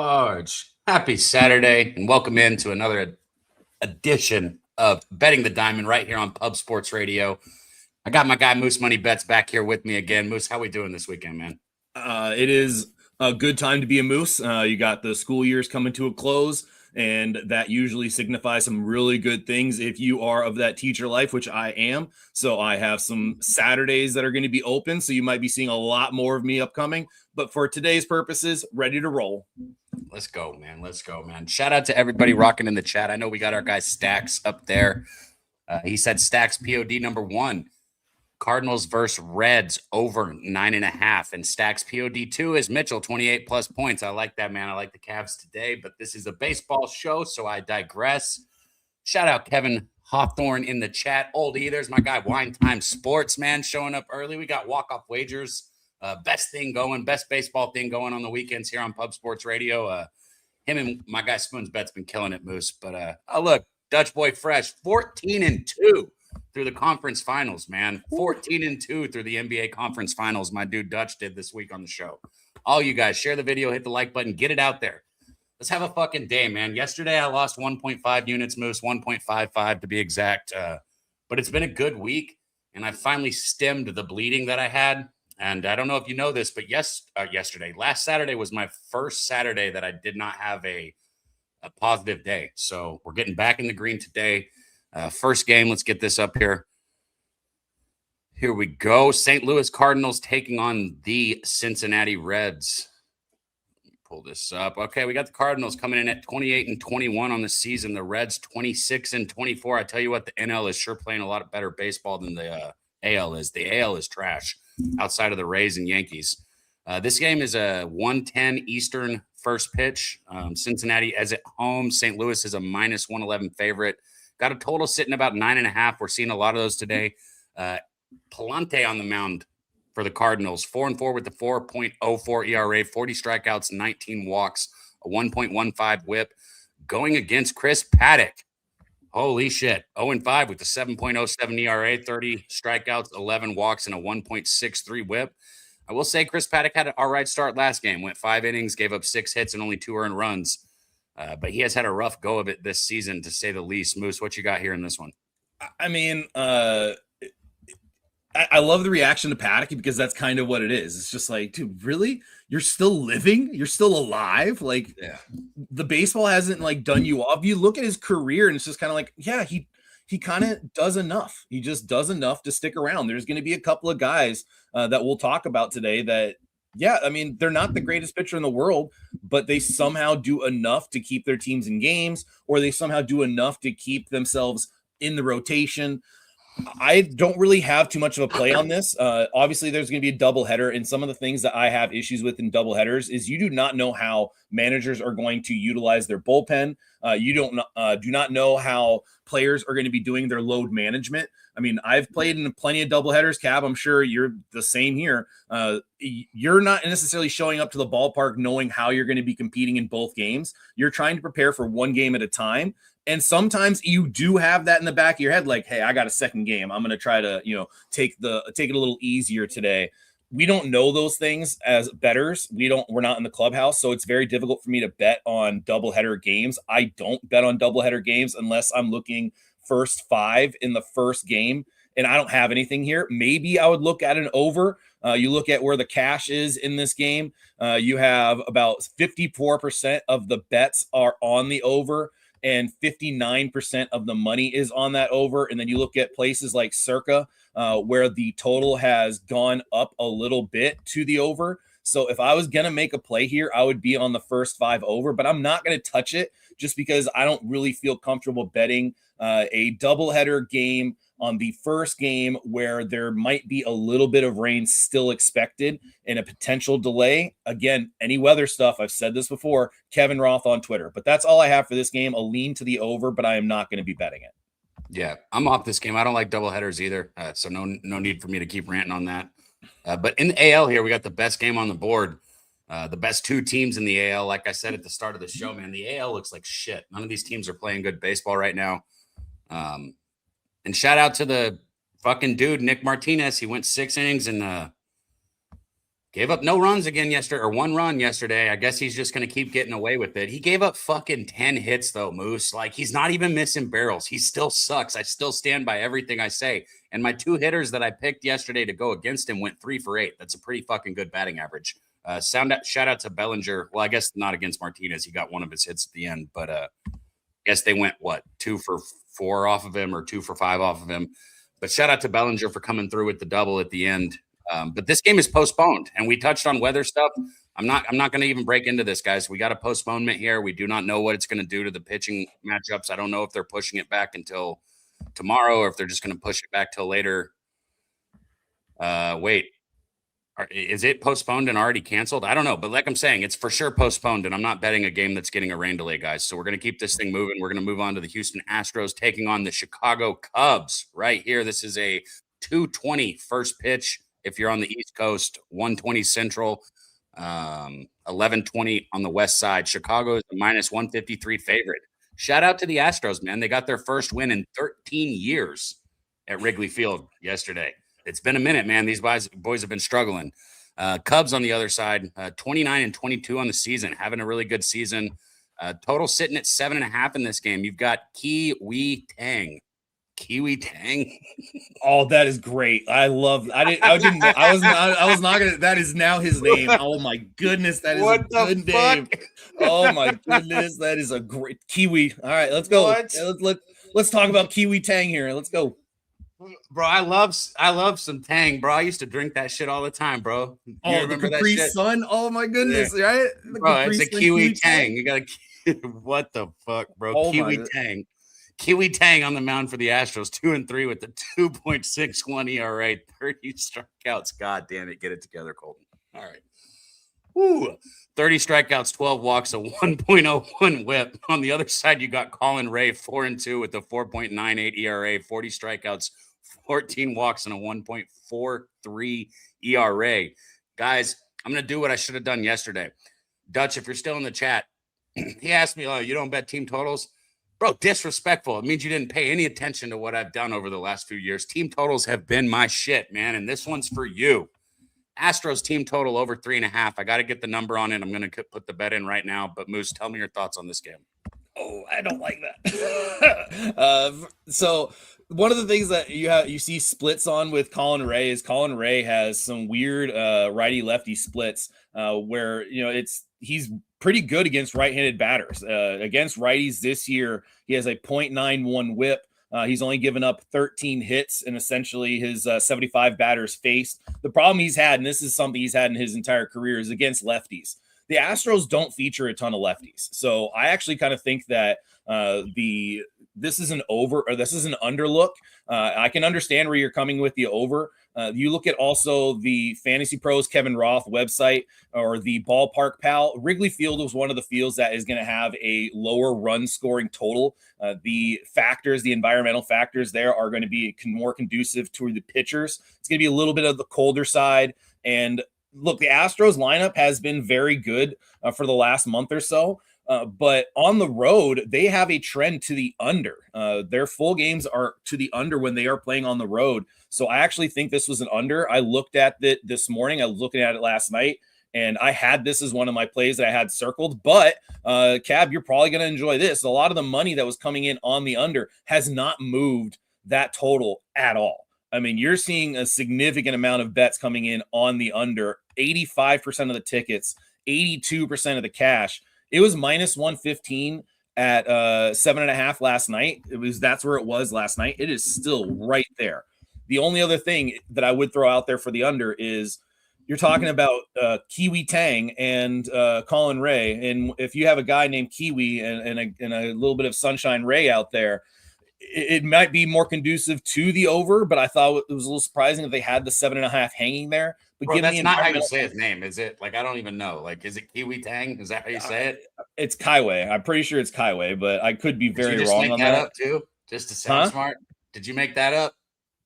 Large. Happy Saturday and welcome into another edition of Betting the Diamond right here on Pub Sports Radio. I got my guy Moose Money Bets back here with me again. Moose, how we doing this weekend, man? It is a good time to be a Moose. You got the school years coming to a close, and that usually signifies some really good things if you are of that teacher life, which I am. So I have some Saturdays that are going to be open, so you might be seeing a lot more of me upcoming. But for today's purposes, ready to roll. Let's go, man. Let's go, man. Shout out to everybody rocking in the chat. I know we got our guy Stacks up there. He said Stacks POD number 1. Cardinals versus Reds over 9.5. And Stacks POD 2 is Mitchell, 28 plus points. I like that, man. I like the Cavs today, but this is a baseball show, so I digress. Shout out Kevin Hawthorne in the chat. Old E, there's my guy Wine Time Sports, man, showing up early. We got walk-off wagers. Best baseball thing going on the weekends here on Pub Sports Radio. Him and my guy Spoon's Bet's been killing it, Moose. But look, Dutch Boy Fresh, 14-2 through the conference finals, man. 14-2 through the NBA conference finals. My dude Dutch did this week on the show. All you guys, share the video, hit the like button, get it out there. Let's have a fucking day, man. Yesterday I lost 1.5 units, Moose, 1.55 to be exact. But it's been a good week, and I finally stemmed the bleeding that I had. And I don't know if you know this, but last Saturday was my first Saturday that I did not have a positive day. So we're getting back in the green today. First game, let's get this up here. Here we go. St. Louis Cardinals taking on the Cincinnati Reds. Let me pull this up. Okay, we got the Cardinals coming in at 28-21 on the season. The Reds 26-24. I tell you what, the NL is sure playing a lot better baseball than the AL is. The AL is trash outside of the Rays and Yankees. This game is a 1:10 Eastern first pitch. Cincinnati is at home. St. Louis is a minus 111 favorite. Got a total sitting about 9.5. We're seeing a lot of those today. Palante on the mound for the Cardinals, 4-4 with the 4.04 ERA, 40 strikeouts, 19 walks, a 1.15 whip. Going against Chris Paddock. Holy shit. 0-5 with the 7.07 ERA, 30 strikeouts, 11 walks, and a 1.63 whip. I will say Chris Paddock had an all right start last game. Went 5 innings, gave up 6 hits and only 2 earned runs. But he has had a rough go of it this season, to say the least. Moose, what you got here in this one? I mean, I love the reaction to Paddock because that's kind of what it is. It's just like, dude, really? You're still living? You're still alive? Like, yeah. The baseball hasn't like done you off. You look at his career and it's just kind of like, yeah, he kind of does enough. He just does enough to stick around. There's going to be a couple of guys that we'll talk about today that, yeah, I mean, they're not the greatest pitcher in the world, but they somehow do enough to keep their teams in games, or they somehow do enough to keep themselves in the rotation. I don't really have too much of a play on this. Obviously, there's going to be a doubleheader, and some of the things that I have issues with in doubleheaders is you do not know how managers are going to utilize their bullpen. You do not know how players are going to be doing their load management. I mean, I've played in plenty of doubleheaders, Cab. I'm sure you're the same here. You're not necessarily showing up to the ballpark knowing how you're going to be competing in both games. You're trying to prepare for one game at a time. And sometimes you do have that in the back of your head, like, hey, I got a second game. I'm going to try to, take it a little easier today. We don't know those things as bettors. We're not in the clubhouse. So it's very difficult for me to bet on doubleheader games. I don't bet on doubleheader games unless I'm looking first 5 in the first game. And I don't have anything here. Maybe I would look at an over. You look at where the cash is in this game. You have about 54% of the bets are on the over, and 59% of the money is on that over. And then you look at places like Circa, where the total has gone up a little bit to the over. So if I was going to make a play here, I would be on the first 5 over, but I'm not going to touch it just because I don't really feel comfortable betting a doubleheader game on the first game where there might be a little bit of rain still expected and a potential delay. Again, any weather stuff, I've said this before, Kevin Roth on Twitter. But that's all I have for this game, a lean to the over, but I am not going to be betting it. Yeah, I'm off this game. I don't like doubleheaders either, so no need for me to keep ranting on that. But in the AL here, we got the best game on the board. The best 2 teams in the AL. Like I said at the start of the show, man, the AL looks like shit. None of these teams are playing good baseball right now. And shout out to the fucking dude, Nick Martinez. He went 6 innings and Gave up no runs again yesterday, or 1 run yesterday. I guess he's just going to keep getting away with it. He gave up fucking 10 hits, though, Moose. Like, he's not even missing barrels. He still sucks. I still stand by everything I say. And my 2 hitters that I picked yesterday to go against him went 3 for 8. That's a pretty fucking good batting average. Shout out to Bellinger. Well, I guess not against Martinez. He got one of his hits at the end, but I guess they went, 2 for 4 off of him or 2 for 5 off of him. But shout out to Bellinger for coming through with the double at the end. But this game is postponed, and we touched on weather stuff. I'm not going to even break into this, guys. We got a postponement here. We do not know what it's going to do to the pitching matchups. I don't know if they're pushing it back until tomorrow or if they're just going to push it back till later. Wait, is it postponed and already canceled? I don't know, but like I'm saying, it's for sure postponed, and I'm not betting a game that's getting a rain delay, guys. So we're going to keep this thing moving. We're going to move on to the Houston Astros taking on the Chicago Cubs right here. This is a 2:20 first pitch. If you're on the East Coast, 120 Central, 11:20 on the West Side. Chicago is a minus 153 favorite. Shout out to the Astros, man. They got their first win in 13 years at Wrigley Field yesterday. It's been a minute, man. These boys have been struggling. Cubs on the other side, 29-22 on the season, having a really good season. Total sitting at 7.5 in this game. You've got Kiwi Tang. Oh, that is great. I love. I was not gonna. That is now his name. Oh my goodness, that is a good name. Oh my goodness, that is a great Kiwi. All right, let's go. Let's talk about Kiwi Tang here. Let's go. Bro, I love some Tang, bro. I used to drink that shit all the time, bro. You remember the Capri Sun? Oh my goodness, yeah. Right? Bro, it's a Kiwi Tang. You gotta what the fuck, bro? Oh, Kiwi Tang. Kiwi Tang on the mound for the Astros, 2-3 with the 2.61 ERA, 30 strikeouts. God damn it. Get it together, Colton. All right. Woo. 30 strikeouts, 12 walks, a 1.01 whip. On the other side, you got Colin Ray, 4-2 with a 4.98 ERA, 40 strikeouts, 14 walks, and a 1.43 ERA. Guys, I'm going to do what I should have done yesterday. Dutch, if you're still in the chat, he asked me, oh, you don't bet team totals? Bro, disrespectful. It means you didn't pay any attention to what I've done over the last few years. Team totals have been my shit, man, and this one's for you. Astros team total over 3.5. I got to get the number on it. I'm going to put the bet in right now. But, Moose, tell me your thoughts on this game. Oh, I don't like that. So one of the things that you see splits on with Colin Ray is Colin Ray has some weird righty-lefty splits where, he's pretty good against right-handed batters. Against righties this year, he has a .91 whip. He's only given up 13 hits in essentially his 75 batters faced. The problem he's had, and this is something he's had in his entire career, is against lefties. The Astros don't feature a ton of lefties. So I actually kind of think that this is an over, or this is an under look. I can understand where you're coming with the over. You look at also the Fantasy Pros Kevin Roth website or the Ballpark Pal. Wrigley Field was one of the fields that is going to have a lower run scoring total. The environmental factors there are going to be more conducive to the pitchers. It's going to be a little bit of the colder side. And look, the Astros lineup has been very good for the last month or so. But on the road, they have a trend to the under. Their full games are to the under when they are playing on the road. So I actually think this was an under. I looked at it this morning. I was looking at it last night, and I had this as one of my plays that I had circled. But, Cab, you're probably going to enjoy this. A lot of the money that was coming in on the under has not moved that total at all. I mean, you're seeing a significant amount of bets coming in on the under. 85% of the tickets, 82% of the cash. It was minus 115 at 7.5 last night. That's where it was last night. It is still right there. The only other thing that I would throw out there for the under is you're talking about Kiwi Tang and Colin Ray. And if you have a guy named Kiwi and a little bit of Sunshine Ray out there, it might be more conducive to the over, but I thought it was a little surprising that they had the 7.5 hanging there. But Bro, that's not how you say his name, is it? Like, I don't even know. Like, is it Kiwi Tang? Is that how you say it? It's Kaiway. I'm pretty sure it's Kaiway, but I could be very wrong on that. Did you make that up too? Just to sound smart? Did you make that up?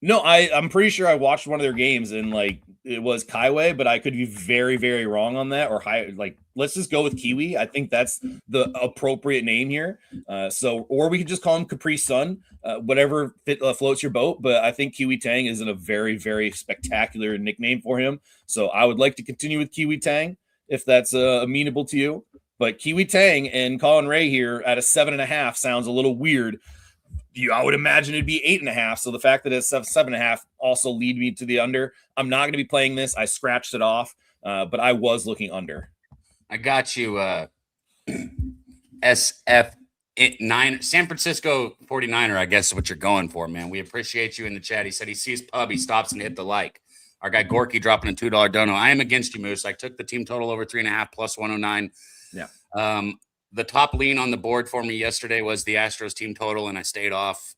No, I'm pretty sure I watched one of their games and like it was Kaiway, but I could be very, very wrong on that. Or high, like let's just go with Kiwi. I think that's the appropriate name here. Or we could just call him Capri Sun, whatever floats your boat. But I think Kiwi Tang is in a very, very spectacular nickname for him. So I would like to continue with Kiwi Tang if that's amenable to you. But Kiwi Tang and Colin Ray here at a 7.5 sounds a little weird. I would imagine it'd be 8.5. So the fact that it's 7.5 also lead me to the under. I'm not going to be playing this. I scratched it off, but I was looking under. I got you. SF9 San Francisco 49er, I guess is what you're going for, man. We appreciate you in the chat. He said he sees pub, he stops and hit the like. Our guy Gorky dropping a $2 dono. I am against you, Moose. I took the team total over 3.5 plus 109. Yeah. The top lean on the board for me yesterday was the Astros team total, and I stayed off.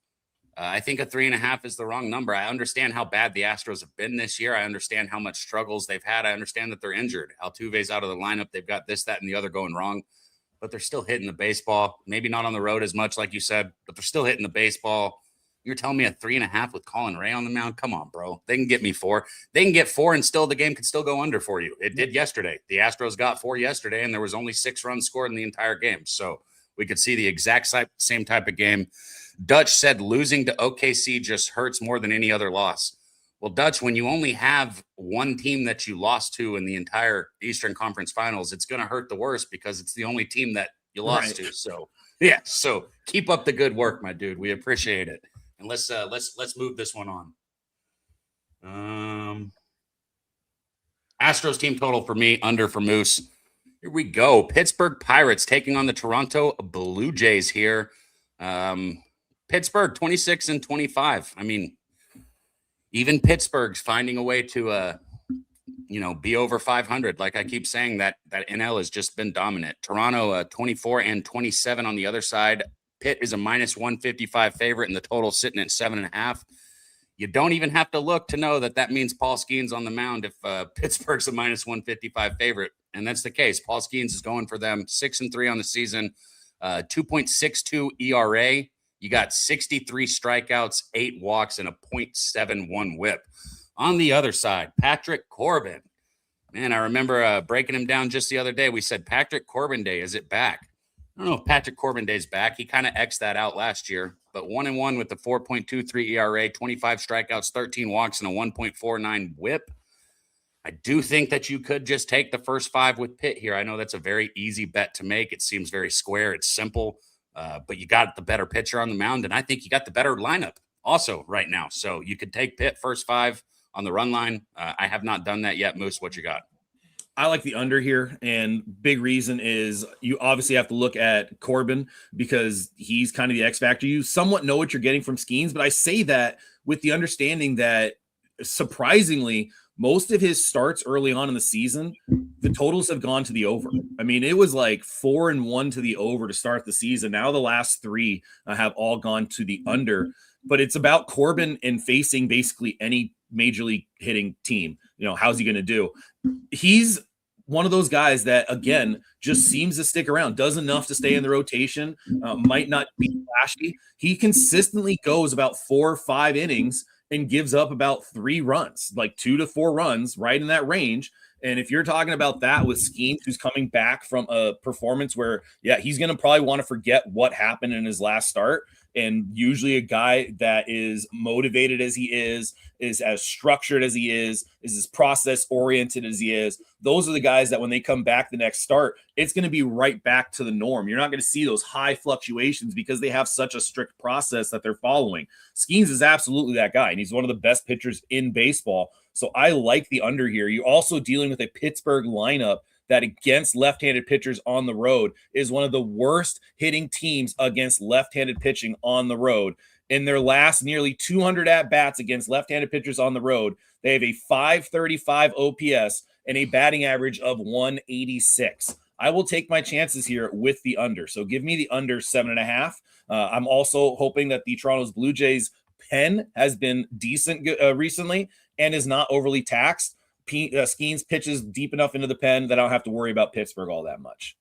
I think a 3.5 is the wrong number. I understand how bad the Astros have been this year. I understand how much struggles they've had. I understand that they're injured. Altuve's out of the lineup. They've got this, that, and the other going wrong, but they're still hitting the baseball. Maybe not on the road as much, like you said, but they're still hitting the baseball. You're telling me a 3.5 with Colin Ray on the mound? Come on, bro. They can get me 4. They can get 4 and still the game could still go under for you. It did yesterday. The Astros got 4 yesterday, and there was only 6 runs scored in the entire game. So we could see the exact same type of game. Dutch said losing to OKC just hurts more than any other loss. Well, Dutch, when you only have one team that you lost to in the entire Eastern Conference Finals, it's going to hurt the worst because it's the only team that you lost to. So, yeah. So keep up the good work, my dude. We appreciate it. And let's move this one on. Astros team total for me, under for Moose. Here we go. Pittsburgh Pirates taking on the Toronto Blue Jays here. Pittsburgh 26-25. I mean, even Pittsburgh's finding a way to be over 500. Like I keep saying, that NL has just been dominant. Toronto 24-27 on the other side. Pitt is a minus 155 favorite, and the total sitting at 7.5. You don't even have to look to know that means Paul Skeens on the mound if Pittsburgh's a minus 155 favorite. And that's the case. Paul Skeens is going for them 6-3 on the season, 2.62 ERA. You got 63 strikeouts, 8 walks, and a .71 whip. On the other side, Patrick Corbin. Man, I remember breaking him down just the other day. We said, Patrick Corbin Day, is it back? I don't know if Patrick Corbin Day's back. He kind of X'd that out last year, but 1-1 with the 4.23 ERA, 25 strikeouts, 13 walks, and a 1.49 whip. I do think that you could just take the first 5 with Pitt here. I know that's a very easy bet to make. It seems very square. It's simple, but you got the better pitcher on the mound, and I think you got the better lineup also right now. So you could take Pitt first 5 on the run line. I have not done that yet. Moose, what you got? I like the under here, and big reason is you obviously have to look at Corbin because he's kind of the X factor. You somewhat know what you're getting from Skeens, but I say that with the understanding that surprisingly, most of his starts early on in the season, the totals have gone to the over. I mean, it was like 4-1 to the over to start the season. Now the last 3 have all gone to the under, but it's about Corbin and facing basically any major league hitting team. How's he going to do? He's one of those guys that, again, just seems to stick around, does enough to stay in the rotation, might not be flashy. He consistently goes about 4 or 5 innings and gives up about 3 runs, like 2 to 4 runs, right in that range. And if you're talking about that with Skeens, who's coming back from a performance where, he's going to probably want to forget what happened in his last start. And usually a guy that is motivated as he is as structured as he is as process oriented as he is. Those are the guys that when they come back the next start, it's going to be right back to the norm. You're not going to see those high fluctuations because they have such a strict process that they're following. Skeens is absolutely that guy, and he's one of the best pitchers in baseball. So I like the under here. You're also dealing with a Pittsburgh lineup that against left-handed pitchers on the road is one of the worst hitting teams against left-handed pitching on the road. In their last nearly 200 at-bats against left-handed pitchers on the road, they have a 535 OPS and a batting average of 186. I will take my chances here with the under. So give me the under 7.5. I'm also hoping that the Toronto Blue Jays pen has been decent recently and is not overly taxed. Skeens pitches deep enough into the pen that I don't have to worry about Pittsburgh all that much.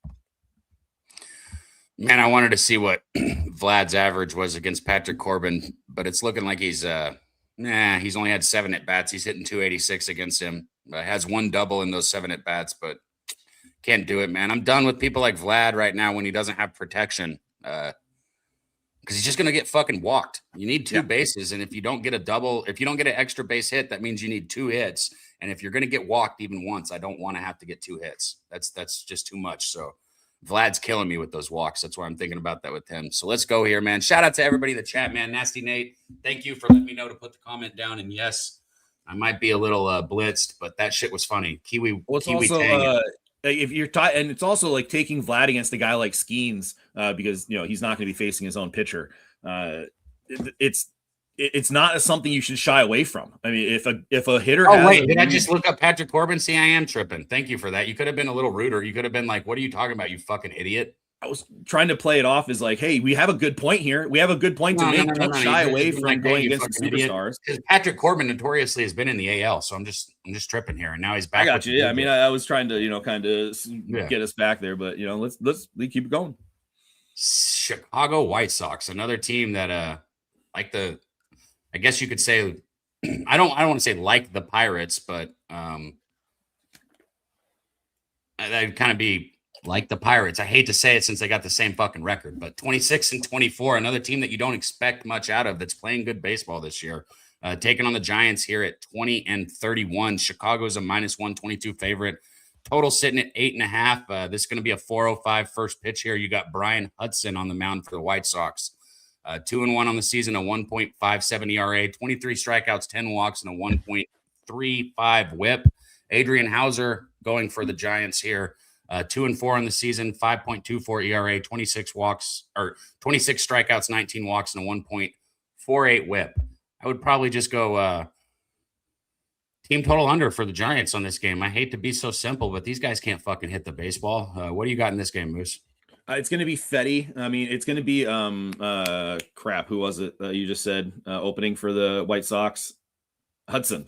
Man, I wanted to see what Vlad's average was against Patrick Corbin, but it's looking like he's Nah, he's only had 7 at bats. He's hitting 286 against him. Has 1 double in those 7 at bats, but can't do it, man. I'm done with people like Vlad right now when he doesn't have protection. Because he's just going to get fucking walked. You need 2 bases. And if you don't get a double, if you don't get an extra base hit, that means you need 2 hits. And if you're going to get walked even once, I don't want to have to get 2 hits. That's just too much. So Vlad's killing me with those walks. That's why I'm thinking about that with him. So let's go here, man. Shout out to everybody in the chat, man. Nasty Nate, thank you for letting me know to put the comment down. And yes, I might be a little blitzed, but that shit was funny. Kiwi also, if you're and it's also like taking Vlad against a guy like Skeens, because he's not going to be facing his own pitcher. It's not something you should shy away from. I mean, if a hitter. Oh wait, did I just look up Patrick Corbin? See, I am tripping. Thank you for that. You could have been a little ruder. You could have been like, "What are you talking about, you fucking idiot?" I was trying to play it off as like, hey, we have a good point here. We have a good point to make. Don't shy away from going against superstars. Because Patrick Corbin notoriously has been in the AL, so I'm just tripping here, and now he's back. I got you. Yeah, I mean, I was trying to kind of get us back there, but let's keep it going. Chicago White Sox, another team that I guess you could say, I don't want to say like the Pirates, but that'd kind of be like the Pirates. I hate to say it since they got the same fucking record, but 26-24, another team that you don't expect much out of that's playing good baseball this year. Taking on the Giants here at 20-31. Chicago's a -122 favorite. Total sitting at 8.5. This is going to be a 4:05 first pitch here. You got Brian Hudson on the mound for the White Sox. 2-1 on the season, a 1.57 ERA, 23 strikeouts, 10 walks, and a 1.35 WHIP. Adrian Hauser going for the Giants here. 2-4 on the season, 5.24 ERA, 26 strikeouts, 19 walks, and a 1.48 WHIP. I would probably just go team total under for the Giants on this game. I hate to be so simple, but these guys can't fucking hit the baseball. What do you got in this game, Moose? It's going to be Fetty. I mean, it's going to be crap. Who was it you just said opening for the White Sox? Hudson.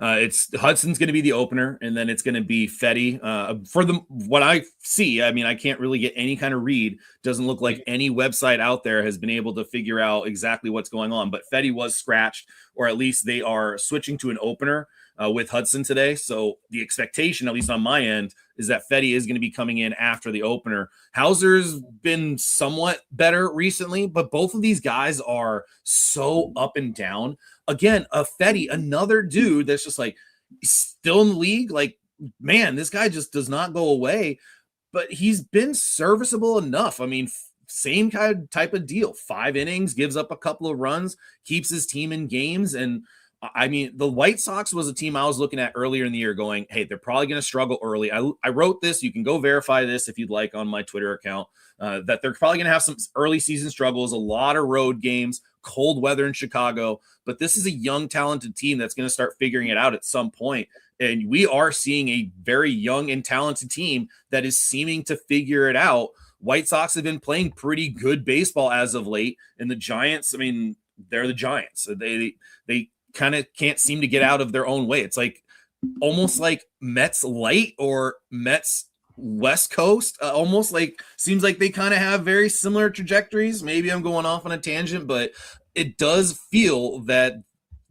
It's Hudson's going to be the opener, and then it's going to be Fetty. For what I see, I mean, I can't really get any kind of read. Doesn't look like any website out there has been able to figure out exactly what's going on. But Fetty was scratched, or at least they are switching to an opener with Hudson today. So the expectation, at least on my end, is that Fetty is going to be coming in after the opener. Hauser's been somewhat better recently, but both of these guys are so up and down. Again, Fetty, another dude that's just like still in the league. Like, man, this guy just does not go away, but he's been serviceable enough. I mean, same kind of type of deal. 5 innings, gives up a couple of runs, keeps his team in games. And I mean, the White Sox was a team I was looking at earlier in the year going, hey, they're probably going to struggle early. I wrote this. You can go verify this if you'd like on my Twitter account, that they're probably going to have some early season struggles, a lot of road games, cold weather in Chicago. But this is a young, talented team that's going to start figuring it out at some point. And we are seeing a very young and talented team that is seeming to figure it out. White Sox have been playing pretty good baseball as of late. And the Giants, I mean, they're the Giants. They kind of can't seem to get out of their own way. It's like almost like Mets light or Mets West Coast, almost like seems like they kind of have very similar trajectories. Maybe I'm going off on a tangent, but it does feel that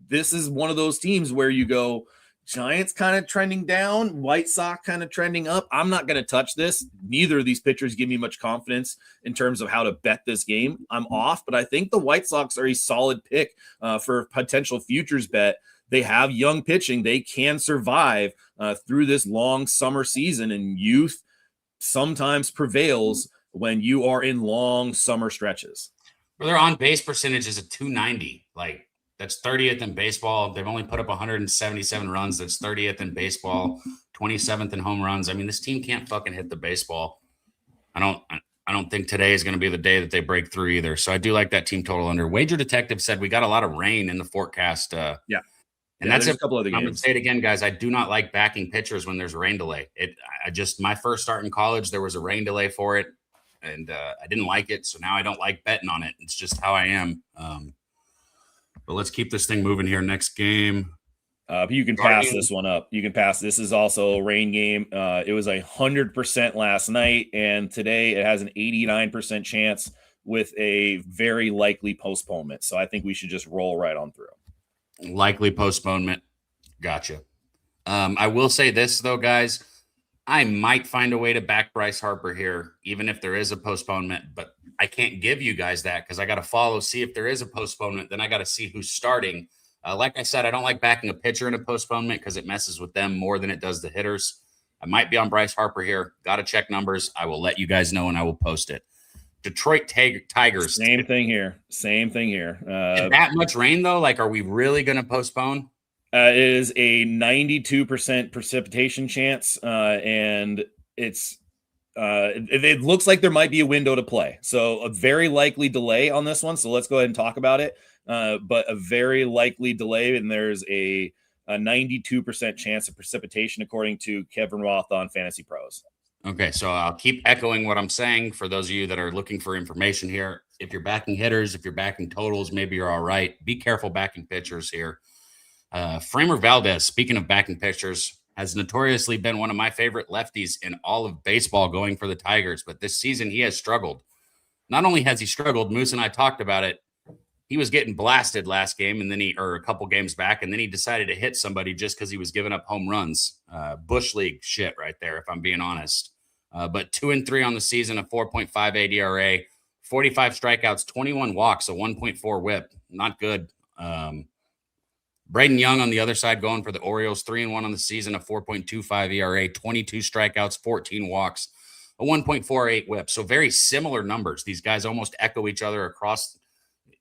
this is one of those teams where you go, Giants kind of trending down, White Sox kind of trending up. I'm not going to touch this. Neither of these pitchers give me much confidence in terms of how to bet this game. I'm off, but I think the White Sox are a solid pick for a potential futures bet. They have young pitching. They can survive through this long summer season, and youth sometimes prevails when you are in long summer stretches. Well, their on-base percentage is a 290. Like, that's 30th in baseball. They've only put up 177 runs. That's 30th in baseball, 27th in home runs. I mean, this team can't fucking hit the baseball. I don't think today is going to be the day that they break through either. So I do like that team total under. Wager Detective said we got a lot of rain in the forecast. And that's a couple of the games. I'm going to say it again, guys. I do not like backing pitchers when there's a rain delay. My first start in college, there was a rain delay for it, and I didn't like it. So now I don't like betting on it. It's just how I am. But let's keep this thing moving here. Next game. You can pass this one up. You can pass. This is also a rain game. It was 100% last night, and today it has an 89% chance with a very likely postponement. So I think we should just roll right on through. Likely postponement. Gotcha. I will say this, though, guys. I might find a way to back Bryce Harper here, even if there is a postponement, but I can't give you guys that because I got to follow, see if there is a postponement. Then I got to see who's starting. Like I said, I don't like backing a pitcher in a postponement because it messes with them more than it does the hitters. I might be on Bryce Harper here. Got to check numbers. I will let you guys know and I will post it. Detroit Tigers. Same thing here. That much rain, though? Like, are we really going to postpone? It is a 92% precipitation chance, and it looks like there might be a window to play. So a very likely delay on this one. So let's go ahead and talk about it. But a very likely delay, and there's a 92% chance of precipitation according to Kevin Roth on Fantasy Pros. Okay, so I'll keep echoing what I'm saying for those of you that are looking for information here. If you're backing hitters, if you're backing totals, maybe you're all right. Be careful backing pitchers here. Framber Valdez, speaking of backing pitchers, has notoriously been one of my favorite lefties in all of baseball going for the Tigers, but this season he has struggled. Not only has he struggled, Moose and I talked about it. He was getting blasted last game and then or a couple games back, and then he decided to hit somebody just because he was giving up home runs. Bush League shit right there, if I'm being honest. But 2-3 on the season, a 4.58 ERA, 45 strikeouts, 21 walks, a 1.4 whip. Not good. Braden Young on the other side going for the Orioles, 3-1 on the season, a 4.25 ERA, 22 strikeouts, 14 walks, a 1.48 whip. So very similar numbers. These guys almost echo each other across,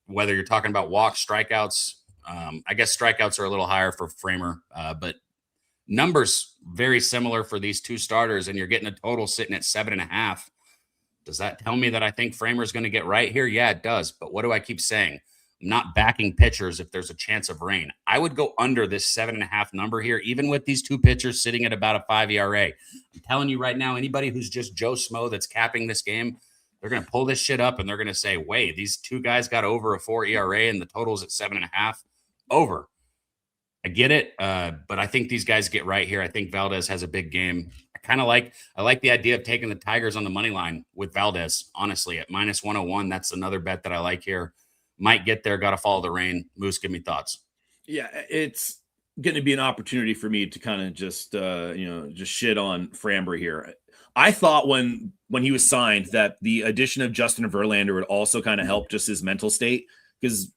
whether you're talking about walks, strikeouts. I guess strikeouts are a little higher for Framer, but numbers very similar for these two starters, and you're getting a total sitting at 7.5. Does that tell me that I think Framer's going to get right here? Yeah, it does. But what do I keep saying? I'm not backing pitchers if there's a chance of rain. I would go under this 7.5 number here, even with these two pitchers sitting at about a 5 ERA. I'm telling you right now, anybody who's just Joe Smo that's capping this game, they're going to pull this shit up and they're going to say, wait, these two guys got over a 4 ERA and the total's at 7.5. Over. I get it, but I think these guys get right here. I think Valdez has a big game. I like the idea of taking the Tigers on the money line with Valdez, honestly, at -101. That's another bet that I like here. Might get there, got to follow the rain. Moose, give me thoughts. Yeah, it's going to be an opportunity for me to kind of just shit on Framber here. I thought when he was signed that the addition of Justin Verlander would also kind of help just his mental state, because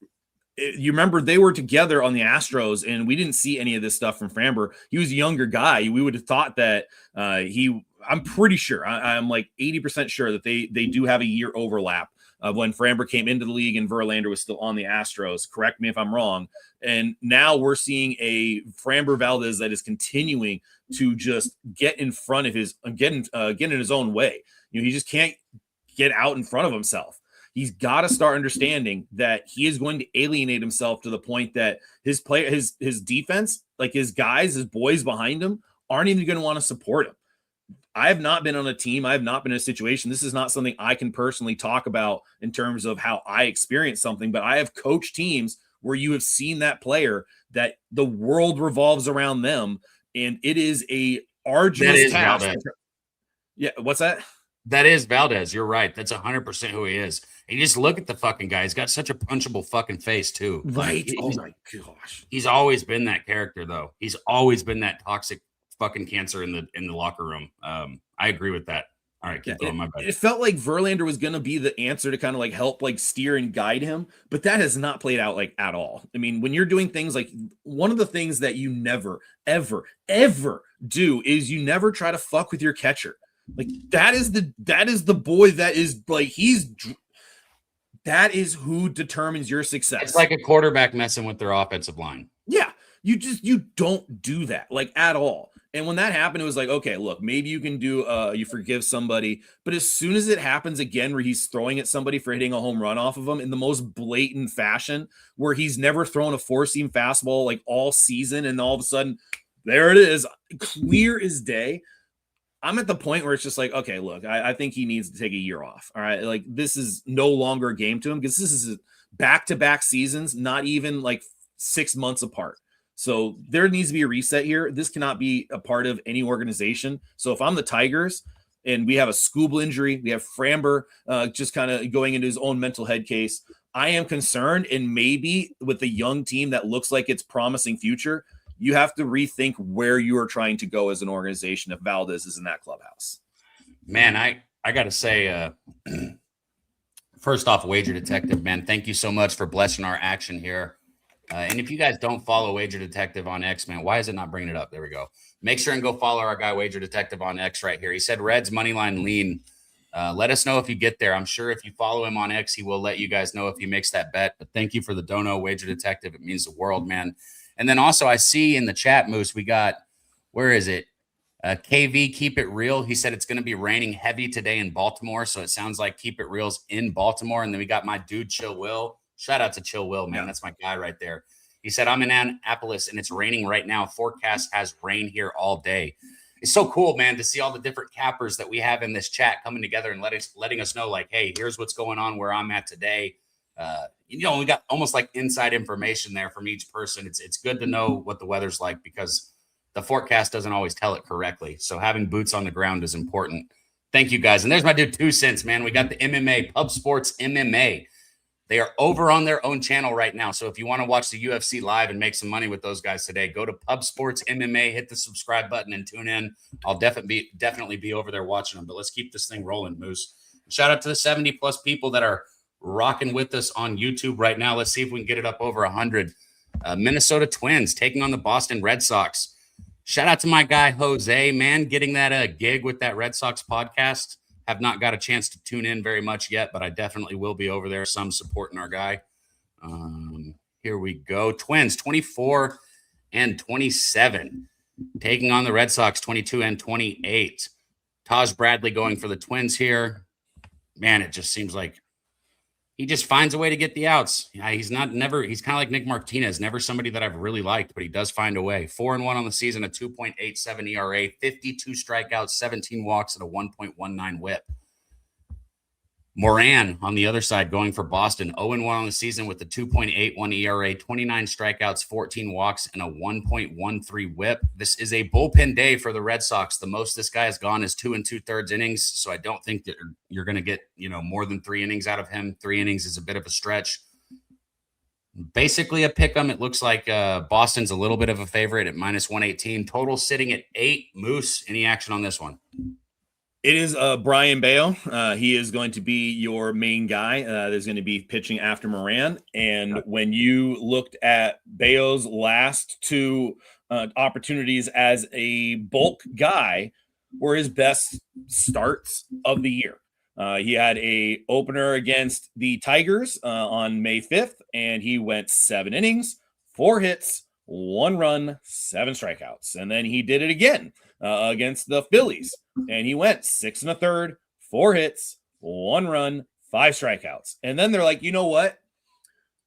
you remember they were together on the Astros and we didn't see any of this stuff from Framber. He was a younger guy. We would have thought that I'm pretty sure, I'm like 80% sure that they do have a year overlap of when Framber came into the league and Verlander was still on the Astros. Correct me if I'm wrong. And now we're seeing a Framber Valdez that is continuing to just get in front of get in his own way. He just can't get out in front of himself. He's got to start understanding that he is going to alienate himself to the point that his defense, like his guys, his boys behind him, aren't even going to want to support him. I have not been on a team. I have not been in a situation. This is not something I can personally talk about in terms of how I experience something, but I have coached teams where you have seen that player that the world revolves around them, and it is a arduous task. Valdez. Yeah, what's that? That is Valdez. You're right. That's 100% who he is. And you just look at the fucking guy. He's got such a punchable fucking face, too. Right. Oh, my gosh. He's always been that character, though. He's always been that toxic fucking cancer in the locker room. I agree with that. All right, keep going. My bad. It felt like Verlander was going to be the answer to kind of like help like steer and guide him, but that has not played out like at all. I mean, when you're doing things like one of the things that you never, ever, ever do is you never try to fuck with your catcher. Like that is the boy that is like that is who determines your success. It's like a quarterback messing with their offensive line. Yeah, you don't do that like at all. And when that happened, it was like, okay, look, maybe you can do you forgive somebody, but as soon as it happens again where he's throwing at somebody for hitting a home run off of him in the most blatant fashion, where he's never thrown a 4-seam fastball like all season, and all of a sudden there it is, clear as day. I'm at the point where it's just like, okay, look, I think he needs to take a year off. All right. Like this is no longer a game to him because this is back-to-back seasons, not even like 6 months apart. So there needs to be a reset here. This cannot be a part of any organization. So if I'm the Tigers and we have a Skubal injury, we have Framber just kind of going into his own mental head case, I am concerned, and maybe with the young team that looks like it's promising future, you have to rethink where you are trying to go as an organization if Valdez is in that clubhouse. Man, I got to say, first off, Wager Detective, man, thank you so much for blessing our action here. And if you guys don't follow Wager Detective on X, man, why is it not bringing it up? There we go. Make sure and go follow our guy, Wager Detective, on X right here. He said Reds moneyline lean. Let us know if you get there. I'm sure if you follow him on X, he will let you guys know if he makes that bet. But thank you for the dono, Wager Detective. It means the world, man. And then also I see in the chat, Moose, we got, where is it? KV, keep it real. He said it's going to be raining heavy today in Baltimore. So it sounds like keep it real's in Baltimore. And then we got my dude, Chill Will. Shout out to Chill Will, man. Yeah. That's my guy right there. He said, I'm in Annapolis and it's raining right now. Forecast has rain here all day. It's so cool, man, to see all the different cappers that we have in this chat coming together and letting us know, like, hey, here's what's going on where I'm at today. We got almost like inside information there from each person. It's good to know what the weather's like because the forecast doesn't always tell it correctly. So having boots on the ground is important. Thank you, guys. And there's my dude 2 cents, man. We got the MMA, Pub Sports MMA. They are over on their own channel right now. So if you want to watch the UFC live and make some money with those guys today, go to Pub Sports MMA, hit the subscribe button and tune in. I'll definitely be over there watching them. But let's keep this thing rolling, Moose. Shout out to the 70 plus people that are rocking with us on YouTube right now. Let's see if we can get it up over 100. Minnesota Twins taking on the Boston Red Sox. Shout out to my guy, Jose, man, getting that gig with that Red Sox podcast. Have not got a chance to tune in very much yet, but I definitely will be over there. Some supporting our guy. Here we go. Twins, 24 and 27. Taking on the Red Sox, 22 and 28. Taj Bradley going for the Twins here. Man, it just seems like he just finds a way to get the outs. Yeah, he's kind of like Nick Martinez, never somebody that I've really liked, but he does find a way. 4-1 on the season, a 2.87 ERA, 52 strikeouts, 17 walks, and a 1.19 whip. Moran on the other side going for Boston, 0-1 on the season with a 2.81 ERA, 29 strikeouts, 14 walks, and a 1.13 whip. This is a bullpen day for the Red Sox. The most this guy has gone is 2 2/3 innings, so I don't think that you're going to get more than 3 innings out of him. 3 innings is a bit of a stretch. Basically a pick 'em. It looks like Boston's a little bit of a favorite at -118. Total sitting at 8. Moose, any action on this one? It is Brian Bayo. He is going to be your main guy. There's going to be pitching after Moran. And when you looked at Bayo's last 2 opportunities as a bulk guy, were his best starts of the year. He had a opener against the Tigers on May 5th, and he went 7 innings, 4 hits, 1 run, 7 strikeouts. And then he did it again against the Phillies. And he went 6 1/3, 4 hits, 1 run, 5 strikeouts. And then they're like, you know what?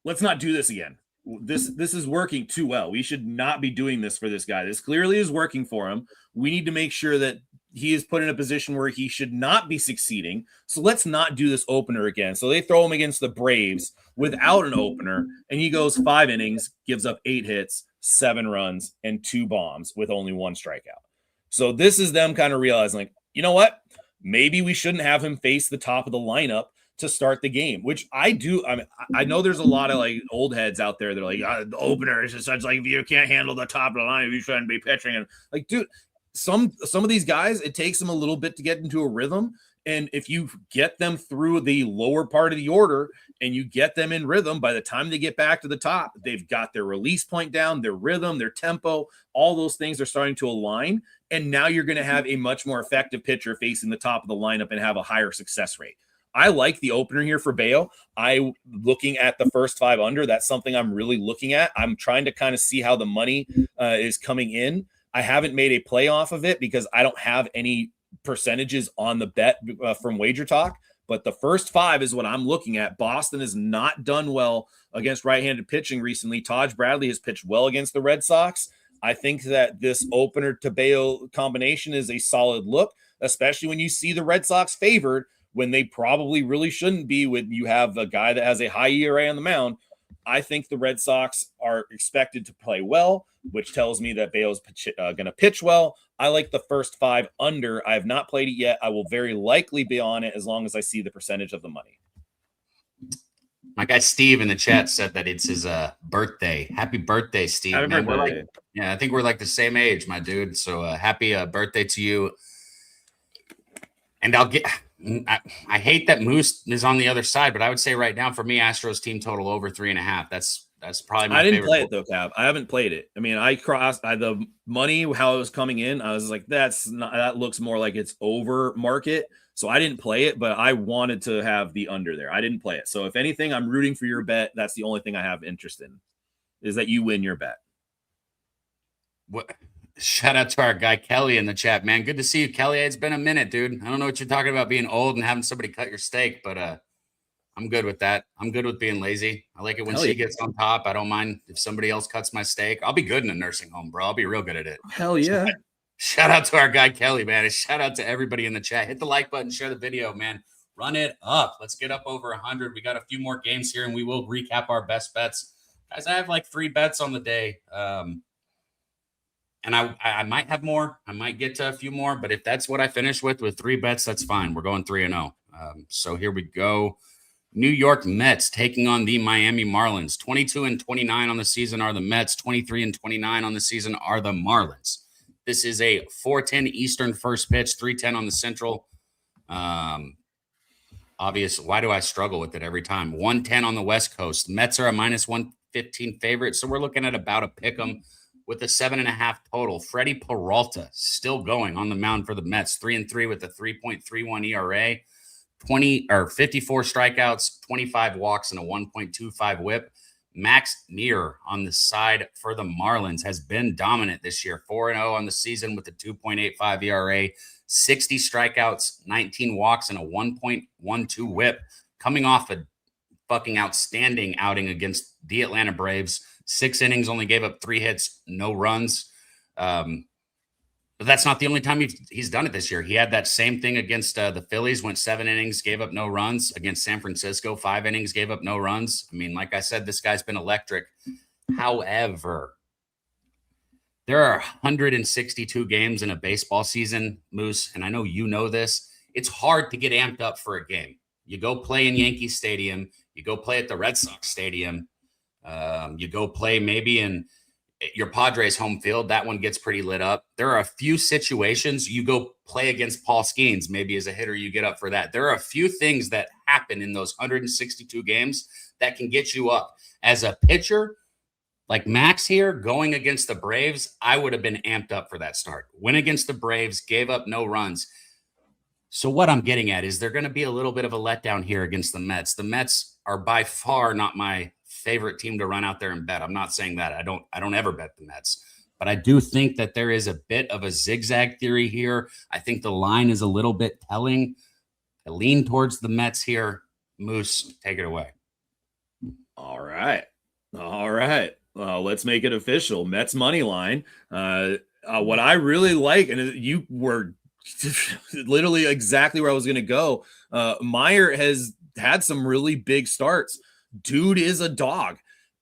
Let's not do this again. This is working too well. We should not be doing this for this guy. This clearly is working for him. We need to make sure that he is put in a position where he should not be succeeding. So let's not do this opener again. So they throw him against the Braves without an opener, and he goes 5 innings, gives up 8 hits, 7 runs, and 2 bombs with only 1 strikeout. So this is them kind of realizing, like, you know what? Maybe we shouldn't have him face the top of the lineup to start the game, which I do. I mean, I know there's a lot of like old heads out there that are like, the opener is just such like, if you can't handle the top of the lineup, you shouldn't be pitching. And like, dude, some of these guys, it takes them a little bit to get into a rhythm. And if you get them through the lower part of the order and you get them in rhythm, by the time they get back to the top, they've got their release point down, their rhythm, their tempo, all those things are starting to align. And now you're going to have a much more effective pitcher facing the top of the lineup and have a higher success rate. I like the opener here for Bayo. Looking at the first 5 under, that's something I'm really looking at. I'm trying to kind of see how the money is coming in. I haven't made a play off of it because I don't have any percentages on the bet from Wager Talk, but the first 5 is what I'm looking at. Boston has not done well against right-handed pitching recently. Taj Bradley has pitched well against the Red Sox. I think that this opener to Bayo combination is a solid look, especially when you see the Red Sox favored when they probably really shouldn't be, when you have a guy that has a high ERA on the mound. I think the Red Sox are expected to play well, which tells me that Bayo's going to pitch well. I like the first 5 under. I have not played it yet. I will very likely be on it as long as I see the percentage of the money. My guy Steve in the chat said that it's his birthday. Happy birthday, Steve. Happy man. birthday. I think we're like the same age, my dude. So happy birthday to you. And I hate that Moose is on the other side, but I would say right now for me, Astros team total over 3.5. That's probably my favorite. I didn't play it though, Cab. I haven't played it. I mean, I crossed the money, how it was coming in. I was like, that looks more like it's over market. So I didn't play it, but I wanted to have the under there. I didn't play it. So if anything, I'm rooting for your bet. That's the only thing I have interest in, is that you win your bet. What? Shout out to our guy Kelly in the chat, man. Good to see you, Kelly. It's been a minute, dude. I don't know what you're talking about being old and having somebody cut your steak, but I'm good with that. I'm good with being lazy. I like it when she gets on top. I don't mind if somebody else cuts my steak. I'll be good in a nursing home, bro. I'll be real good at it. Hell yeah. Shout out to our guy Kelly, man. And shout out to everybody in the chat. Hit the like button, share the video, man. Run it up. Let's get up over 100. We got a few more games here, and we will recap our best bets. Guys, I have like 3 bets on the day. And I might have more. I might get to a few more. But if that's what I finish with 3 bets, that's fine. We're going 3-0. So here we go. New York Mets taking on the Miami Marlins. 22-29 on the season are the Mets. 23-29 on the season are the Marlins. This is a 4:10 Eastern first pitch, 3:10 on the Central. Obvious. Why do I struggle with it every time? 110 on the West Coast. Mets are a -115 favorite, so we're looking at about a pick 'em with a 7.5 total. Freddie Peralta still going on the mound for the Mets, 3-3 with a 3.31 ERA, 54 strikeouts, 25 walks, and a 1.25 WHIP. Max Meir on the side for the Marlins has been dominant this year, 4-0 on the season with a 2.85 ERA, 60 strikeouts, 19 walks, and a 1.12 WHIP, coming off a fucking outstanding outing against the Atlanta Braves. 6 innings, only gave up 3 hits, no runs. But that's not the only time he's done it this year. He had that same thing against the Phillies, went 7 innings, gave up no runs. Against San Francisco, 5 innings, gave up no runs. I mean, like I said, this guy's been electric. However, there are 162 games in a baseball season, Moose, and I know you know this. It's hard to get amped up for a game. You go play in Yankee Stadium. You go play at the Red Sox Stadium. You go play maybe in your Padres home field. That one gets pretty lit up. There are a few situations you go play against Paul Skeens. Maybe as a hitter, you get up for that. There are a few things that happen in those 162 games that can get you up. As a pitcher, like Max here, going against the Braves, I would have been amped up for that start. Went against the Braves, gave up no runs. So what I'm getting at is they're going to be a little bit of a letdown here against the Mets. The Mets are by far not my favorite team to run out there and bet. I'm not saying that. I don't ever bet the Mets. But I do think that there is a bit of a zigzag theory here. I think the line is a little bit telling. I lean towards the Mets here. Moose, take it away. All right. Let's make it official. Mets money line. What I really like, and you were literally exactly where I was going to go. Meyer has had some really big starts. Dude is a dog,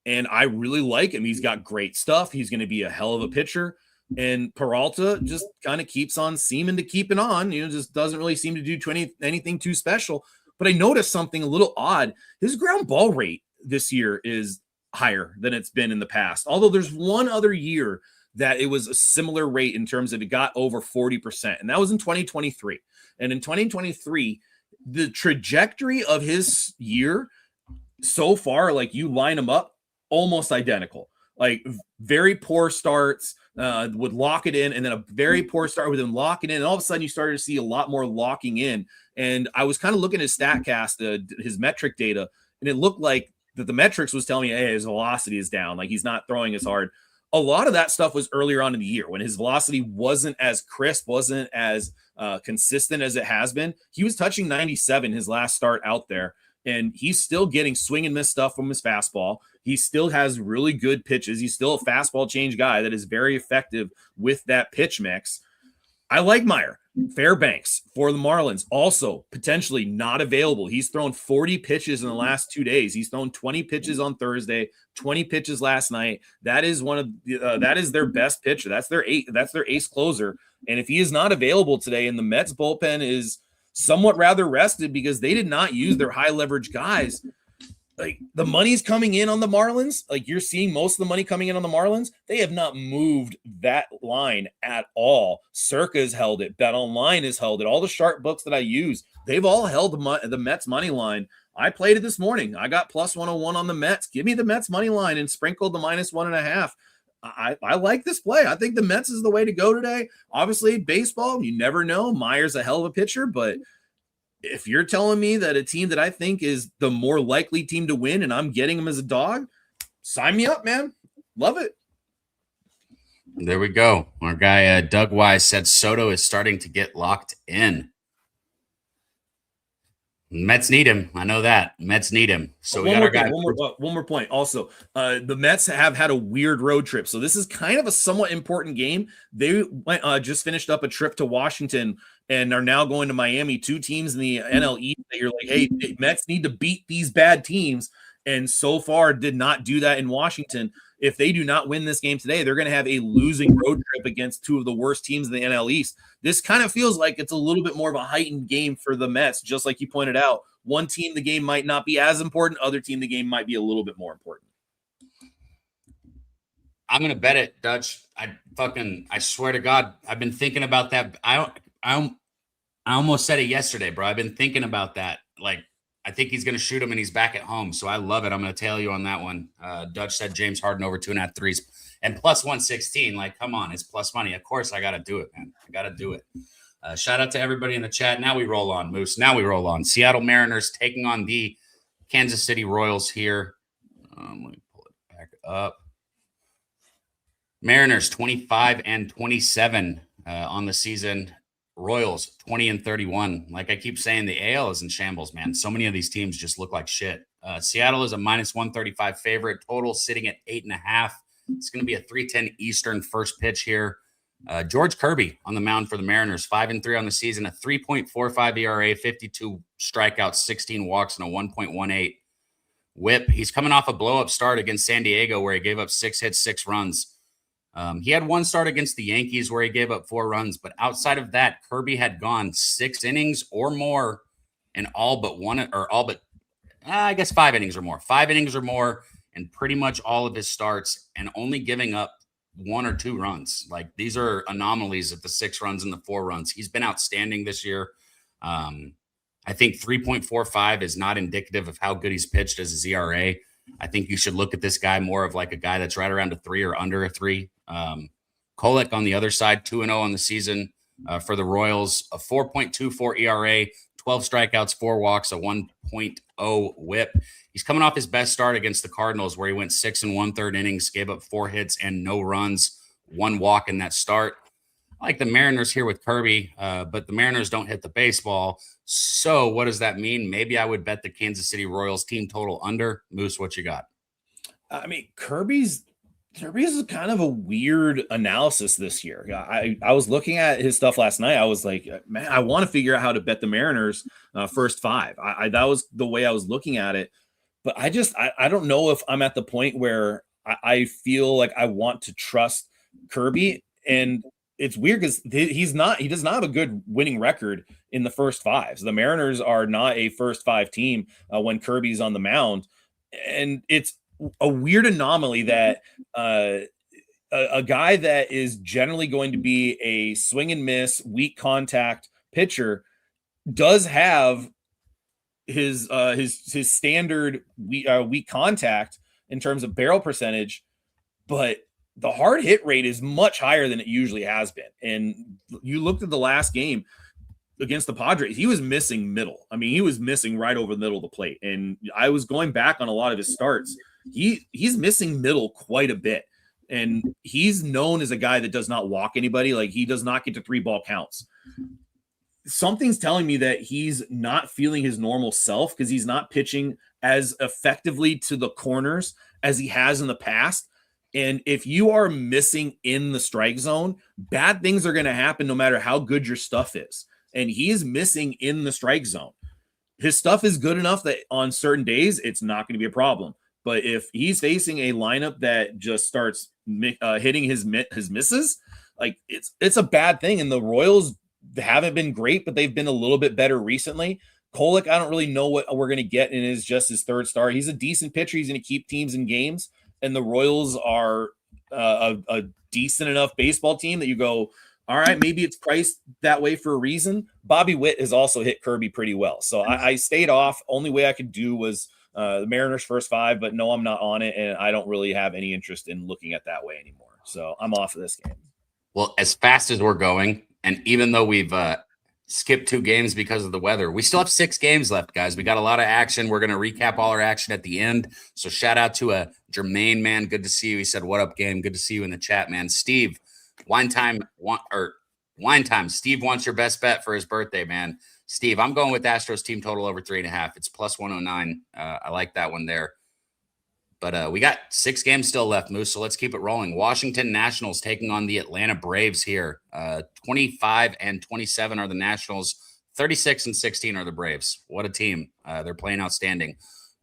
and I really like him. He's got great stuff. He's going to be a hell of a pitcher. And Peralta just kind of keeps on seeming to keep it on. Just doesn't really seem to do anything too special. But I noticed something a little odd. His ground ball rate this year is higher than it's been in the past. Although there's one other year that it was a similar rate in terms of it got over 40%. And that was in 2023. And in 2023, the trajectory of his year so far, like you line them up, almost identical. Like very poor starts would lock it in, and then a very poor start with him locking in. And all of a sudden you started to see a lot more locking in. And I was kind of looking at his StatCast, his metric data, and it looked like that the metrics was telling me, hey, his velocity is down. Like he's not throwing as hard. A lot of that stuff was earlier on in the year when his velocity wasn't as crisp, wasn't as consistent as it has been. He was touching 97 his last start out there. And he's still getting swing and miss stuff from his fastball. He still has really good pitches. He's still a fastball change guy that is very effective with that pitch mix. I like Meyer. Fairbanks for the Marlins, also potentially not available. He's thrown 40 pitches in the last 2 days. He's thrown 20 pitches on Thursday, 20 pitches last night. That is that is their best pitcher. That's their ace closer. And if he is not available today, and the Mets bullpen is somewhat rather rested because they did not use their high leverage guys, like the money's coming in on the Marlins. Like you're seeing most of the money coming in on the Marlins. They have not moved that line at all. Circa has held it. Bet Online has held it. All the sharp books that I use, they've all held the Mets money line. I played it this morning. I got plus 101 on the Mets. Give me the Mets money line and sprinkled the -1.5. I like this play. I think the Mets is the way to go today. Obviously, baseball, you never know. Meyer's a hell of a pitcher, but if you're telling me that a team that I think is the more likely team to win and I'm getting them as a dog, sign me up, man. Love it. There we go. Our guy Doug Wise said Soto is starting to get locked in. Mets need him. I know that. Mets need him. So we got our guy. One more point. Also, the Mets have had a weird road trip. So this is kind of a somewhat important game. They went just finished up a trip to Washington and are now going to Miami. Two teams in the NL East that you're like, hey, Mets need to beat these bad teams. And so far did not do that in Washington. If they do not win this game today, they're going to have a losing road trip against two of the worst teams in the NL East. This kind of feels like it's a little bit more of a heightened game for the Mets, just like you pointed out. One team, the game might not be as important. Other team, the game might be a little bit more important. I'm going to bet it, Dutch. I swear to God, I've been thinking about that. I almost said it yesterday, bro. I've been thinking about that. Like, I think he's going to shoot him and he's back at home. So I love it. I'm going to tail you on that one. Dutch said James Harden over 2.5 threes and plus 116. Like, come on, it's plus money. Of course, I got to do it, man. I got to do it. Shout out to everybody in the chat. Now we roll on, Moose. Now we roll on. Seattle Mariners taking on the Kansas City Royals here. Let me pull it back up. Mariners 25-27 on the season. Royals 20-31. Like I keep saying, the AL is in shambles, man. So many of these teams just look like shit. Seattle is a -135 favorite. Total sitting at 8.5. It's going to be a 3:10 Eastern first pitch here. George Kirby on the mound for the Mariners, 5-3 on the season, a 3.45 ERA, 52 strikeouts, 16 walks, and a 1.18 WHIP. He's coming off a blow-up start against San Diego where he gave up 6 hits, 6 runs. He had one start against the Yankees where he gave up 4 runs, but outside of that, Kirby had gone 6 innings or more in all but 5 innings or more. 5 innings or more in pretty much all of his starts and only giving up 1 or 2 runs. Like these are anomalies at the 6 runs and the 4 runs. He's been outstanding this year. I think 3.45 is not indicative of how good he's pitched as his ERA. I think you should look at this guy more of like a guy that's right around a 3 or under a 3. Kolek on the other side, 2-0 on the season for the Royals, a 4.24 ERA, 12 strikeouts, 4 walks, a 1.0 WHIP. He's coming off his best start against the Cardinals where he went 6 1/3 innings, gave up 4 hits and no runs, 1 walk in that start. I like the Mariners here with Kirby, but the Mariners don't hit the baseball. So what does that mean? Maybe I would bet the Kansas City Royals team total under. Moose, what you got? I mean, Kirby's kind of a weird analysis this year. I was looking at his stuff last night. I was like, man, I want to figure out how to bet the Mariners first 5. That was the way I was looking at it. But I don't know if I'm at the point where I feel like I want to trust Kirby. And it's weird because he does not have a good winning record in the first 5. So the Mariners are not a first 5 team when Kirby's on the mound. And it's a weird anomaly that a guy that is generally going to be a swing and miss, weak contact pitcher does have his standard weak contact in terms of barrel percentage, but the hard hit rate is much higher than it usually has been. And you looked at the last game against the Padres, he was missing middle. I mean, he was missing right over the middle of the plate. And I was going back on a lot of his starts. He's missing middle quite a bit. And he's known as a guy that does not walk anybody. Like he does not get to 3-ball counts. Something's telling me that he's not feeling his normal self because he's not pitching as effectively to the corners as he has in the past. And if you are missing in the strike zone, bad things are going to happen no matter how good your stuff is. And he is missing in the strike zone. His stuff is good enough that on certain days, it's not going to be a problem. But if he's facing a lineup that just starts hitting his misses, like it's a bad thing. And the Royals haven't been great, but they've been a little bit better recently. Kolek, I don't really know what we're going to get in his third start. He's a decent pitcher. He's going to keep teams in games, and the Royals are a decent enough baseball team that you go, all right, maybe it's priced that way for a reason. Bobby Witt has also hit Kirby pretty well, so I stayed off. Only way I could do was the Mariners first 5, but no, I'm not on it, and I don't really have any interest in looking at that way anymore. So I'm off of this game. Well, as fast as we're going, and even though we've skipped 2 games because of the weather, we still have 6 games left, guys. We got a lot of action. We're going to recap all our action at the end. So shout out to Jermaine, man. Good to see you. He said, "What up, game? Good to see you in the chat, man." Steve, wine time. Steve wants your best bet for his birthday, man. Steve, I'm going with Astros team total over 3.5. It's plus 109. I like that one there. But we got 6 games still left, Moose, so let's keep it rolling. Washington Nationals taking on the Atlanta Braves here. 25-27 are the Nationals. 36-16 are the Braves. What a team. They're playing outstanding.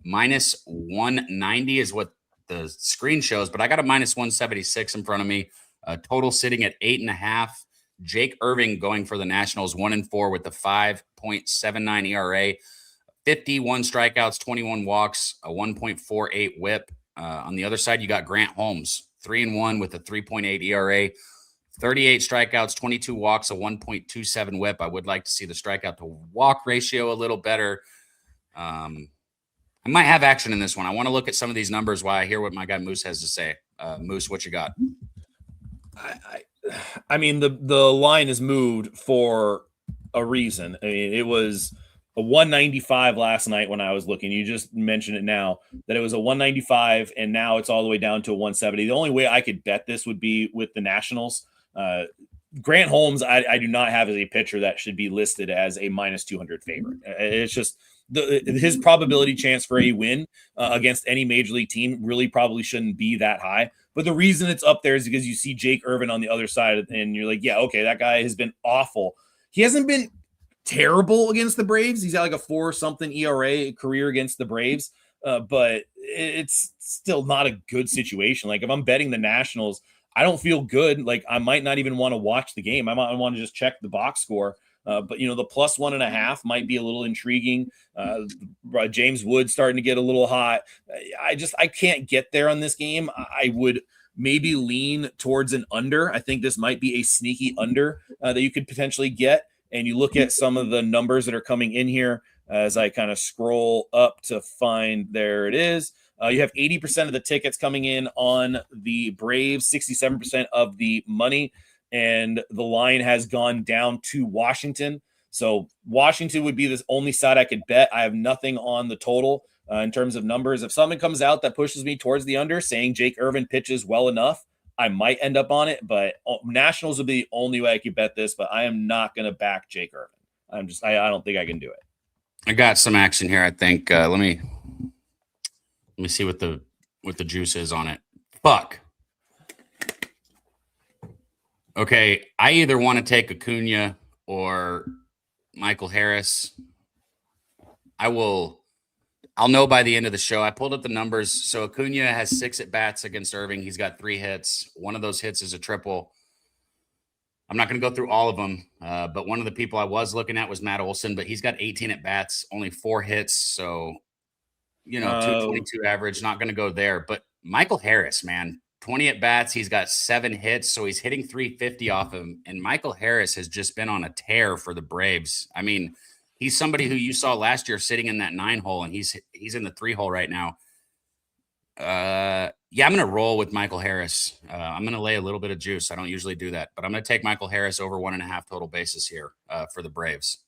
Minus 190 is what the screen shows, but I got a minus 176 in front of me. Total sitting at 8.5. Jake Irving going for the Nationals, 1-4 with the 5.79 ERA. 51 strikeouts, 21 walks, a 1.48 whip. On the other side, you got Grant Holmes, 3-1 with a 3.8 ERA, 38 strikeouts, 22 walks, a 1.27 whip. I would like to see the strikeout to walk ratio a little better. I might have action in this one. I want to look at some of these numbers while I hear what my guy Moose has to say. Moose, what you got? I mean, the line is moved for a reason. I mean, it was a 195 last night when I was looking. You just mentioned it now that it was a 195, and now it's all the way down to a 170. The only way I could bet this would be with the Nationals. Grant Holmes, I do not have as a pitcher that should be listed as a minus 200 favorite. It's just his probability chance for a win against any major league team really probably shouldn't be that high. But the reason it's up there is because you see Jake Irvin on the other side, and you're like, yeah, okay, that guy has been awful. He hasn't been terrible against the Braves. He's got like a 4-something ERA career against the Braves, but it's still not a good situation. Like if I'm betting the Nationals, I don't feel good. Like I might not even want to watch the game. I might want to just check the box score. But the plus 1.5 might be a little intriguing. James Wood starting to get a little hot. I can't get there on this game. I would maybe lean towards an under. I think this might be a sneaky under that you could potentially get. And you look at some of the numbers that are coming in here as I kind of scroll up to find, there it is. You have 80% of the tickets coming in on the Braves, 67% of the money, and the line has gone down to Washington. So Washington would be the only side I could bet. I have nothing on the total in terms of numbers. If something comes out that pushes me towards the under, saying Jake Irvin pitches well enough, I might end up on it, but Nationals would be the only way I could bet this, but I am not going to back Jake Irvin. I don't think I can do it. I got some action here, I think. Let me see what the juice is on it. Fuck. Okay, I either want to take Acuna or Michael Harris. I'll know by the end of the show. I pulled up the numbers. So Acuna has 6 at-bats against Irving. He's got 3 hits. One of those hits is a triple. I'm not going to go through all of them, but one of the people I was looking at was Matt Olson, but he's got 18 at-bats, only 4 hits. So, 222 average, not going to go there. But Michael Harris, man, 20 at-bats. He's got 7 hits, so he's hitting 350 off him. And Michael Harris has just been on a tear for the Braves. I mean, he's somebody who you saw last year sitting in that 9 hole, and he's in the 3 hole right now. I'm going to roll with Michael Harris. I'm going to lay a little bit of juice. I don't usually do that, but I'm going to take Michael Harris over 1.5 total bases here for the Braves.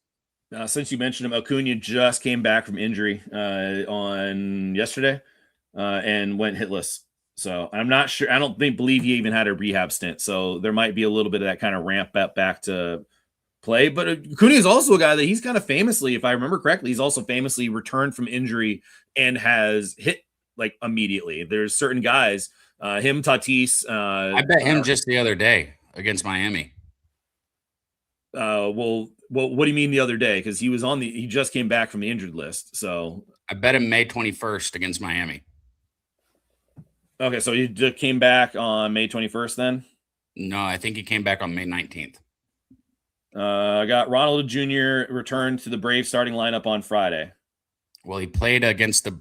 Since you mentioned him, Acuna just came back from injury on yesterday and went hitless. So I'm not sure. I don't believe he even had a rehab stint. So there might be a little bit of that kind of ramp back to play. But Acuna is also a guy that he's kind of famously, if I remember correctly, he's also famously returned from injury and has hit like immediately. There's certain guys, Tatis. I bet him just the other day against Miami. Well, what do you mean the other day? Because he just came back from the injured list. So I bet him May 21st against Miami. Okay, so he just came back on May 21st then? No, I think he came back on May 19th. I got Ronald Jr. returned to the Braves starting lineup on Friday. Well, he played against the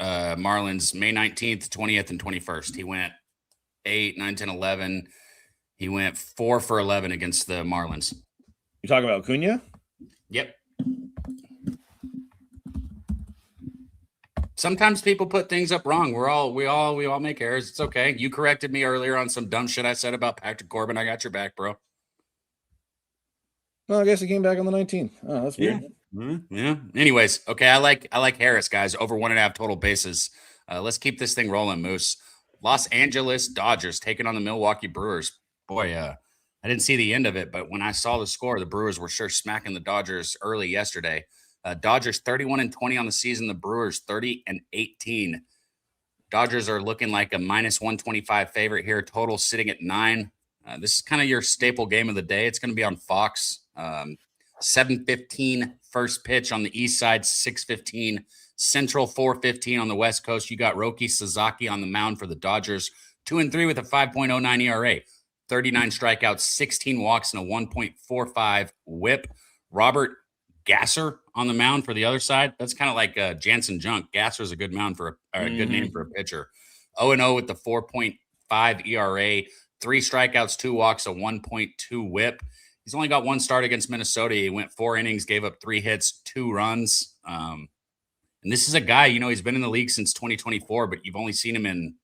Marlins May 19th, 20th, and 21st. He went 8, 9, 10, 11. He went 4 for 11 against the Marlins. You talking about Acuna? Yep. Sometimes people put things up wrong. We all make errors. It's okay. You corrected me earlier on some dumb shit I said about Patrick Corbin. I got your back, bro. Well, I guess he came back on the 19th. Oh, that's weird. Yeah. Anyways, okay. I like Harris, guys. Over 1.5 total bases. Let's keep this thing rolling, Moose. Los Angeles Dodgers taking on the Milwaukee Brewers. Boy, I didn't see the end of it, but when I saw the score, the Brewers were sure smacking the Dodgers early yesterday. Dodgers 31-20 on the season. The Brewers 30-18. Dodgers are looking like a -125 favorite here. Total sitting at 9. This is kind of your staple game of the day. It's going to be on Fox. 7:15 first pitch on the east side, 6:15 Central, 4:15 on the West Coast. You got Roki Sasaki on the mound for the Dodgers, 2-3 with a 5.09 ERA, 39 strikeouts, 16 walks, and a 1.45 WHIP. Robert Gasser on the mound for the other side. That's kind of like Jansen Junk. Gasser is a good mound for a good name for a pitcher. 0-0 with the 4.5 ERA, 3 strikeouts, 2 walks, a 1.2 WHIP. He's only got 1 start against Minnesota. He went 4 innings, gave up 3 hits, 2 runs. And this is a guy, he's been in the league since 2024, but you've only seen him in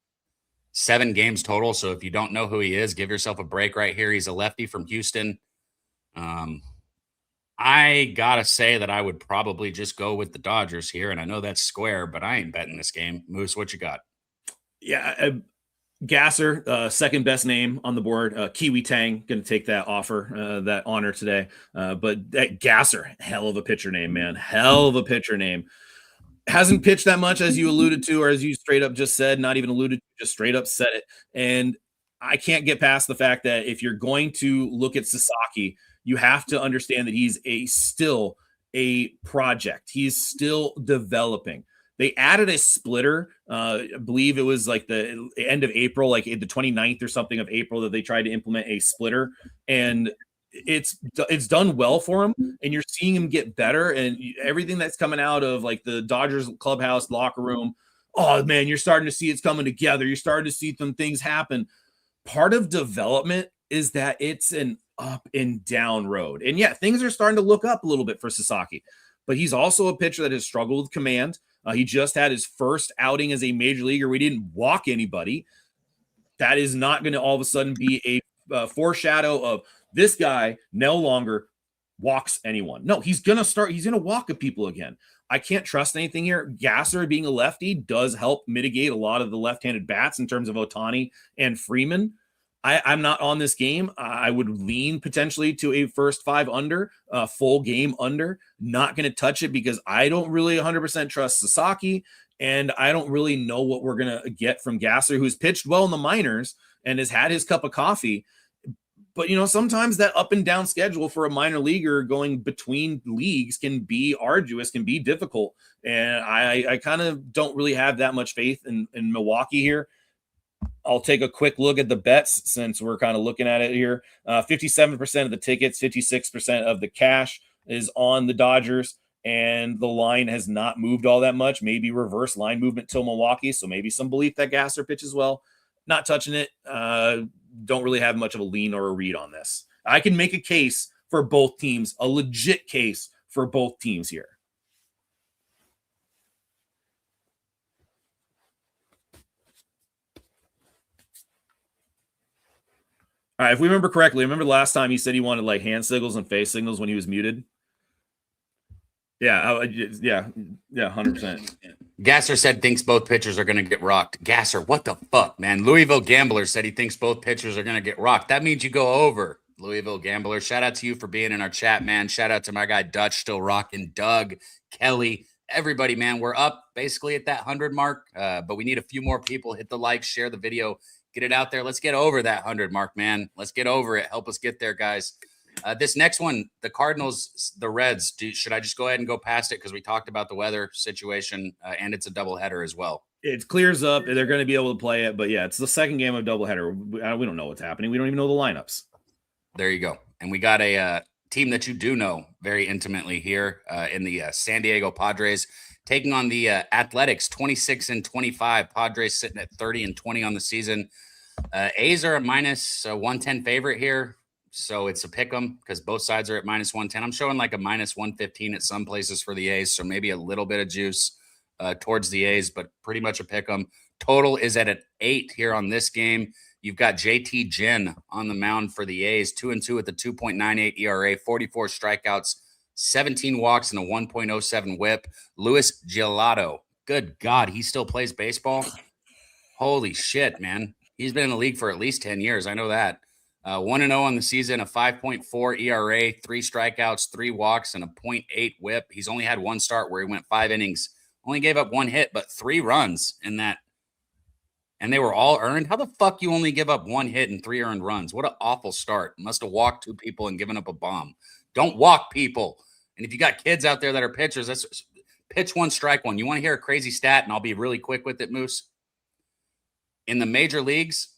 7 games total. So if you don't know who he is, give yourself a break right here. He's a lefty from Houston. I got to say that I would probably just go with the Dodgers here. And I know that's square, but I ain't betting this game. Moose, what you got? Yeah, Gasser, second best name on the board. Kiwi Tang going to take that offer, that honor today. But that Gasser, hell of a pitcher name, man. Hell of a pitcher name. Hasn't pitched that much, as you alluded to, or as you straight up just said, not even alluded to, just straight up said it. And I can't get past the fact that if you're going to look at Sasaki, you have to understand that he's still a project. He's still developing. They added a splitter. I believe it was like the end of April, like the 29th or something of April, that they tried to implement a splitter, and it's done well for him. And you're seeing him get better, and everything that's coming out of like the Dodgers clubhouse locker room. Oh man, you're starting to see it's coming together. You're starting to see some things happen. Part of development is that it's an up and down road. And yeah, things are starting to look up a little bit for Sasaki, but he's also a pitcher that has struggled with command. He just had his first outing as a major leaguer. We didn't walk anybody. That is not going to all of a sudden be a foreshadow of this guy no longer walks anyone. No, he's going to walk at people again. I can't trust anything here. Gasser being a lefty does help mitigate a lot of the left-handed bats in terms of Ohtani and Freeman. I'm not on this game. I would lean potentially to a first 5 under, full game under. Not going to touch it because I don't really 100% trust Sasaki, and I don't really know what we're going to get from Gasser, who's pitched well in the minors and has had his cup of coffee. But, sometimes that up and down schedule for a minor leaguer going between leagues can be arduous, can be difficult. And I kind of don't really have that much faith in Milwaukee here. I'll take a quick look at the bets since we're kind of looking at it here. 57% of the tickets, 56% of the cash is on the Dodgers, and the line has not moved all that much. Maybe reverse line movement till Milwaukee, so maybe some belief that Gasser pitches well. Not touching it. Don't really have much of a lean or a read on this. I can make a case for both teams, a legit case for both teams here. All right, if we remember correctly, remember last time he said he wanted like hand signals and face signals when he was muted? Yeah, 100%. Gasser said thinks both pitchers are going to get rocked. Gasser, what the fuck, man? Louisville Gambler said he thinks both pitchers are going to get rocked. That means you go over, Louisville Gambler. Shout out to you for being in our chat, man. Shout out to my guy Dutch, still rocking, Doug, Kelly, everybody, man. We're up basically at that 100 mark, but we need a few more people. Hit the like, share the video, get it out there. Let's get over that 100 mark, man. Let's get over it. Help us get there, guys. This next one, the Cardinals, the Reds. Should I just go ahead and go past it because we talked about the weather situation and it's a doubleheader as well? It clears up. They're going to be able to play it, but yeah, it's the second game of doubleheader. We don't know what's happening. We don't even know the lineups. There you go. And we got a team that you do know very intimately here in the San Diego Padres, taking on the Athletics, 26-25. Padres sitting at 30-20 on the season. A's are a minus 110 favorite here. So it's a pick 'em because both sides are at minus 110. I'm showing like a minus 115 at some places for the A's. So maybe a little bit of juice towards the A's, but pretty much a pick 'em. Total is at an 8 here on this game. You've got JT Ginn on the mound for the A's, 2-2 with a 2.98 ERA, 44 strikeouts, 17 walks, and a 1.07 whip. Luis Gelato. Good God, he still plays baseball? Holy shit, man. He's been in the league for at least 10 years. I know that. 1-0 on the season, a 5.4 ERA, 3 strikeouts, 3 walks, and a .8 whip. He's only had one start where he went 5 innings, only gave up 1 hit, but 3 runs in that. And they were all earned. How the fuck you only give up 1 hit and 3 earned runs? What an awful start. Must have walked 2 people and given up a bomb. Don't walk people. And if you got kids out there that are pitchers, that's pitch 1, strike 1. You want to hear a crazy stat, and I'll be really quick with it, Moose? In the major leagues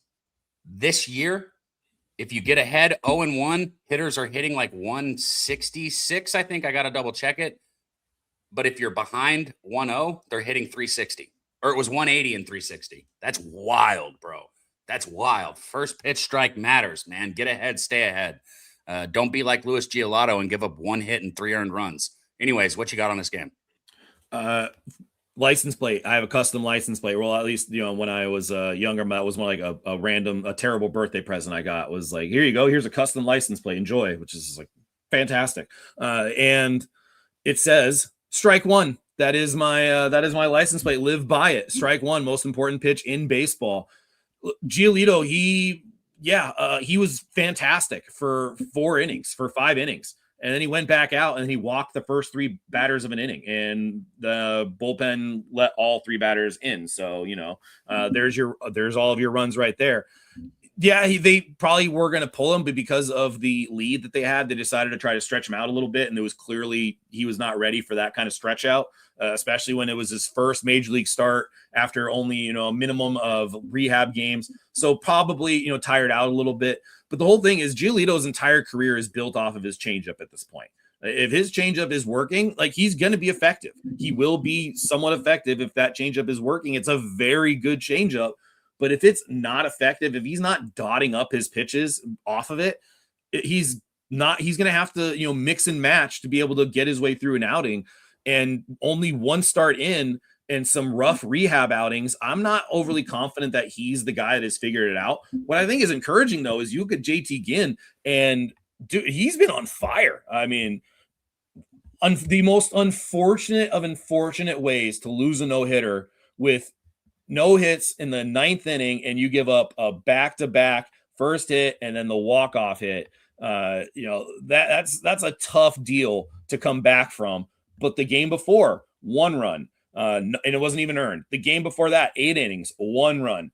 this year, if you get ahead 0-1, hitters are hitting like 166, I think. I got to double check it. But if you're behind 1-0, they're hitting 360. Or it was 180 and 360. That's wild, bro. That's wild. First pitch strike matters, man. Get ahead, stay ahead. Don't be like Luis Gelato and give up 1 hit and 3 earned runs. Anyways, what you got on this game? License plate. I have a custom license plate. Well, at least, when I was younger, that was more like a terrible birthday present I got. Was like, here you go. Here's a custom license plate. Enjoy, which is like fantastic. And it says strike 1. That is my license plate. Live by it. Strike 1, most important pitch in baseball. Giolito, he was fantastic for 5 innings. And then he went back out and he walked the first 3 batters of an inning, and the bullpen let all 3 batters in. So, there's all of your runs right there. Yeah, they probably were going to pull him, but because of the lead that they had, they decided to try to stretch him out a little bit. And it was clearly he was not ready for that kind of stretch out, especially when it was his first major league start after only, a minimum of rehab games. So probably, tired out a little bit. But the whole thing is Giolito's entire career is built off of his changeup at this point. If his changeup is working, like, he's going to be effective. He will be somewhat effective if that changeup is working. It's a very good changeup. But if it's not effective, if he's not dotting up his pitches off of it, he's going to have to, mix and match to be able to get his way through an outing. And only 1 start in and some rough rehab outings, I'm not overly confident that he's the guy that has figured it out. What I think is encouraging, though, is you look at JT Ginn, and dude, he's been on fire. I mean, the most unfortunate of unfortunate ways to lose a no-hitter with no hits in the 9th inning, and you give up a back-to-back first hit and then the walk-off hit. That's a tough deal to come back from. But the game before, 1 run, and it wasn't even earned. The game before that, 8 innings, 1 run.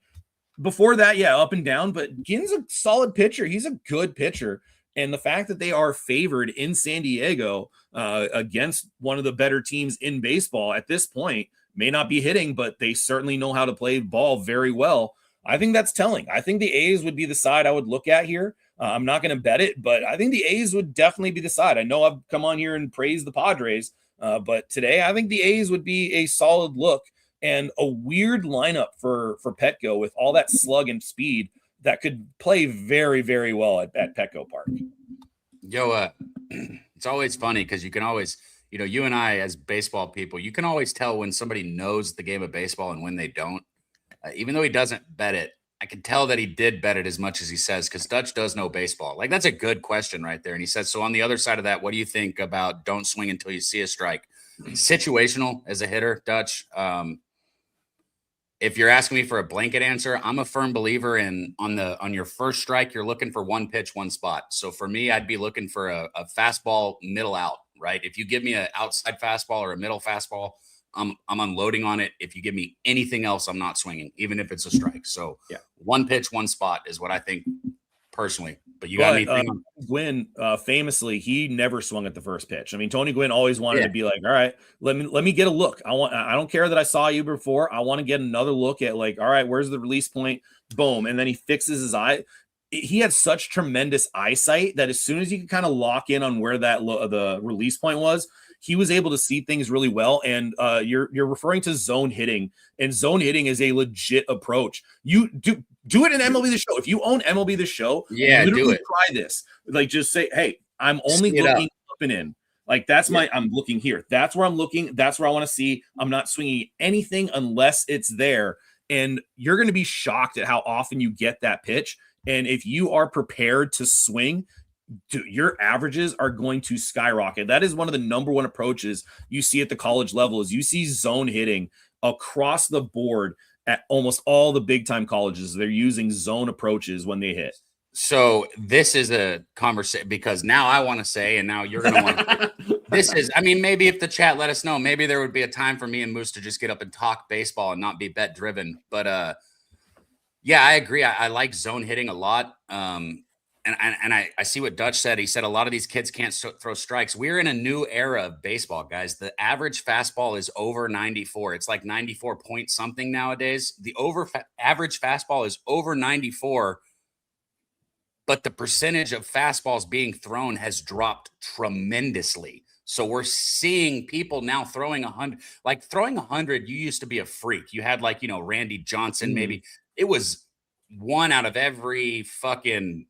Before that, up and down, but Ginn's a solid pitcher. He's a good pitcher. And the fact that they are favored in San Diego against one of the better teams in baseball at this point, may not be hitting, but they certainly know how to play ball very well. I think that's telling. I think the A's would be the side I would look at here. I'm not going to bet it, but I think the A's would definitely be the side. I know I've come on here and praised the Padres, but today I think the A's would be a solid look, and a weird lineup for Petco with all that slug and speed that could play very, very well at Petco Park. Yo, it's always funny because you can always – you and I as baseball people, you can always tell when somebody knows the game of baseball and when they don't. Even though he doesn't bet it, I can tell that he did bet it as much as he says, because Dutch does know baseball. Like, that's a good question right there. And he says, so on the other side of that, what do you think about don't swing until you see a strike? Situational as a hitter, Dutch. If you're asking me for a blanket answer, I'm a firm believer in on your first strike, you're looking for 1 pitch, 1 spot. So for me, I'd be looking for a fastball middle out. Right? If you give me an outside fastball or a middle fastball, I'm unloading on it. If you give me anything else, I'm not swinging, even if it's a strike. So 1 pitch, 1 spot is what I think personally. But you got anything? Gwynn, famously, he never swung at the first pitch. I mean, Tony Gwynn always wanted to be like, all right, let me get a look. I don't care that I saw you before. I want to get another look at, like, all right, where's the release point? Boom. And then he fixes his eye. he had such tremendous eyesight that as soon as you could kind of lock in on where that the release point was, he was able to see things really well. And you're referring to zone hitting, and zone hitting is a legit approach. You do it in MLB The Show. If you own MLB The Show, do it. Try this. Like, just say, hey, I'm only looking up and in. Like, that's I'm looking here. That's where I'm looking. That's where I want to see. I'm not swinging anything unless it's there. And you're going to be shocked at how often you get that pitch. And if you are prepared to swing, dude, your averages are going to skyrocket. That is one of the number one approaches you see at the college level, is you see zone hitting across the board at almost all the big time colleges. They're using zone approaches when they hit. So this is a conversation, because now I want to say, and now you're going to want to, this is, I mean, maybe if the chat let us know, maybe there would be a time for me and Moose to just get up and talk baseball and not be bet driven. But yeah, I agree. I like zone hitting a lot. And I see what Dutch said. He said a lot of these kids can't throw strikes. We're in a new era of baseball, guys. The average fastball is over 94. It's like 94 point something nowadays. The average fastball is over 94. But the percentage of fastballs being thrown has dropped tremendously. So we're seeing people now throwing 100. Like, throwing 100, you used to be a freak. You had, like, Randy Johnson, maybe. It was one out of every fucking,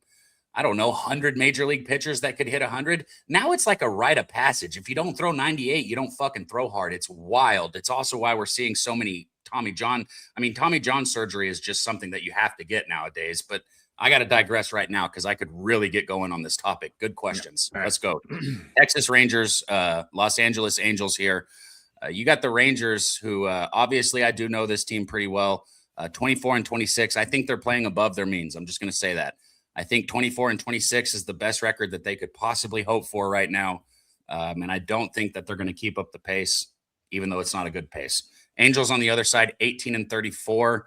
I don't know, 100 major league pitchers that could hit 100. Now it's like a rite of passage. If you don't throw 98, you don't fucking throw hard. It's wild. It's also why we're seeing so many Tommy John. I mean, Tommy John surgery is just something that you have to get nowadays. But I got to digress right now because I could really get going on this topic. Good questions. Yeah. Right. Let's go. Texas Rangers, Los Angeles Angels here. You got the Rangers, who obviously I do know this team pretty well. 24-26. I think they're playing above their means. I'm just going to say that. I think 24-26 is the best record that they could possibly hope for right now. And I don't think that they're going to keep up the pace, even though it's not a good pace. Angels on the other side, 18-34.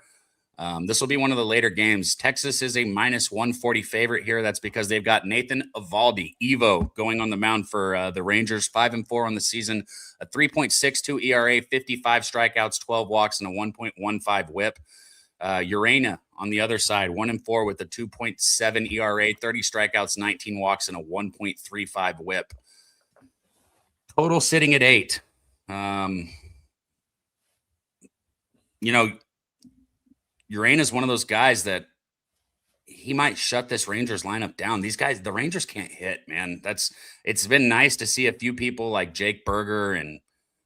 This will be one of the later games. Texas is a -140 favorite here. That's because they've got Nathan Eovaldi, Evo, going on the mound for the Rangers. 5-4 on the season, a 3.62 ERA, 55 strikeouts, 12 walks, and a 1.15 WHIP. Urena on the other side, 1-4 with a 2.7 ERA, 30 strikeouts, 19 walks, and a 1.35 WHIP. Total sitting at 8. Urena is one of those guys that he might shut this Rangers lineup down. These guys, the Rangers can't hit, man. It's been nice to see a few people like Jake Berger, and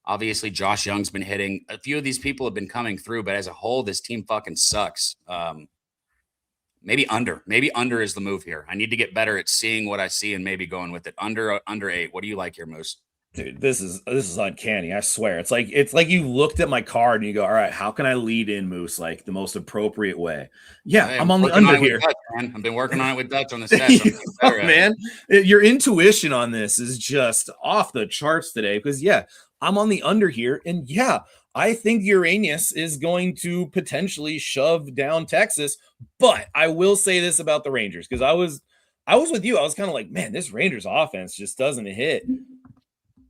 obviously Josh Young's been hitting. A few of these people have been coming through, but as a whole, this team fucking sucks. Maybe under is the move here. I need to get better at seeing what I see and maybe going with it. Under 8. What do you like here, Moose? Dude, this is uncanny. I swear. It's like you looked at my card and you go, all right, how can I lead in, Moose, like the most appropriate way? Yeah, hey, I'm on the under here. Dutch, man. I've been working on it with Dutch on the set. Man, your intuition on this is just off the charts today, because I'm on the under here, and I think Uranus is going to potentially shove down Texas. But I will say this about the Rangers, because I was with you. I was kind of like, man, this Rangers offense just doesn't hit.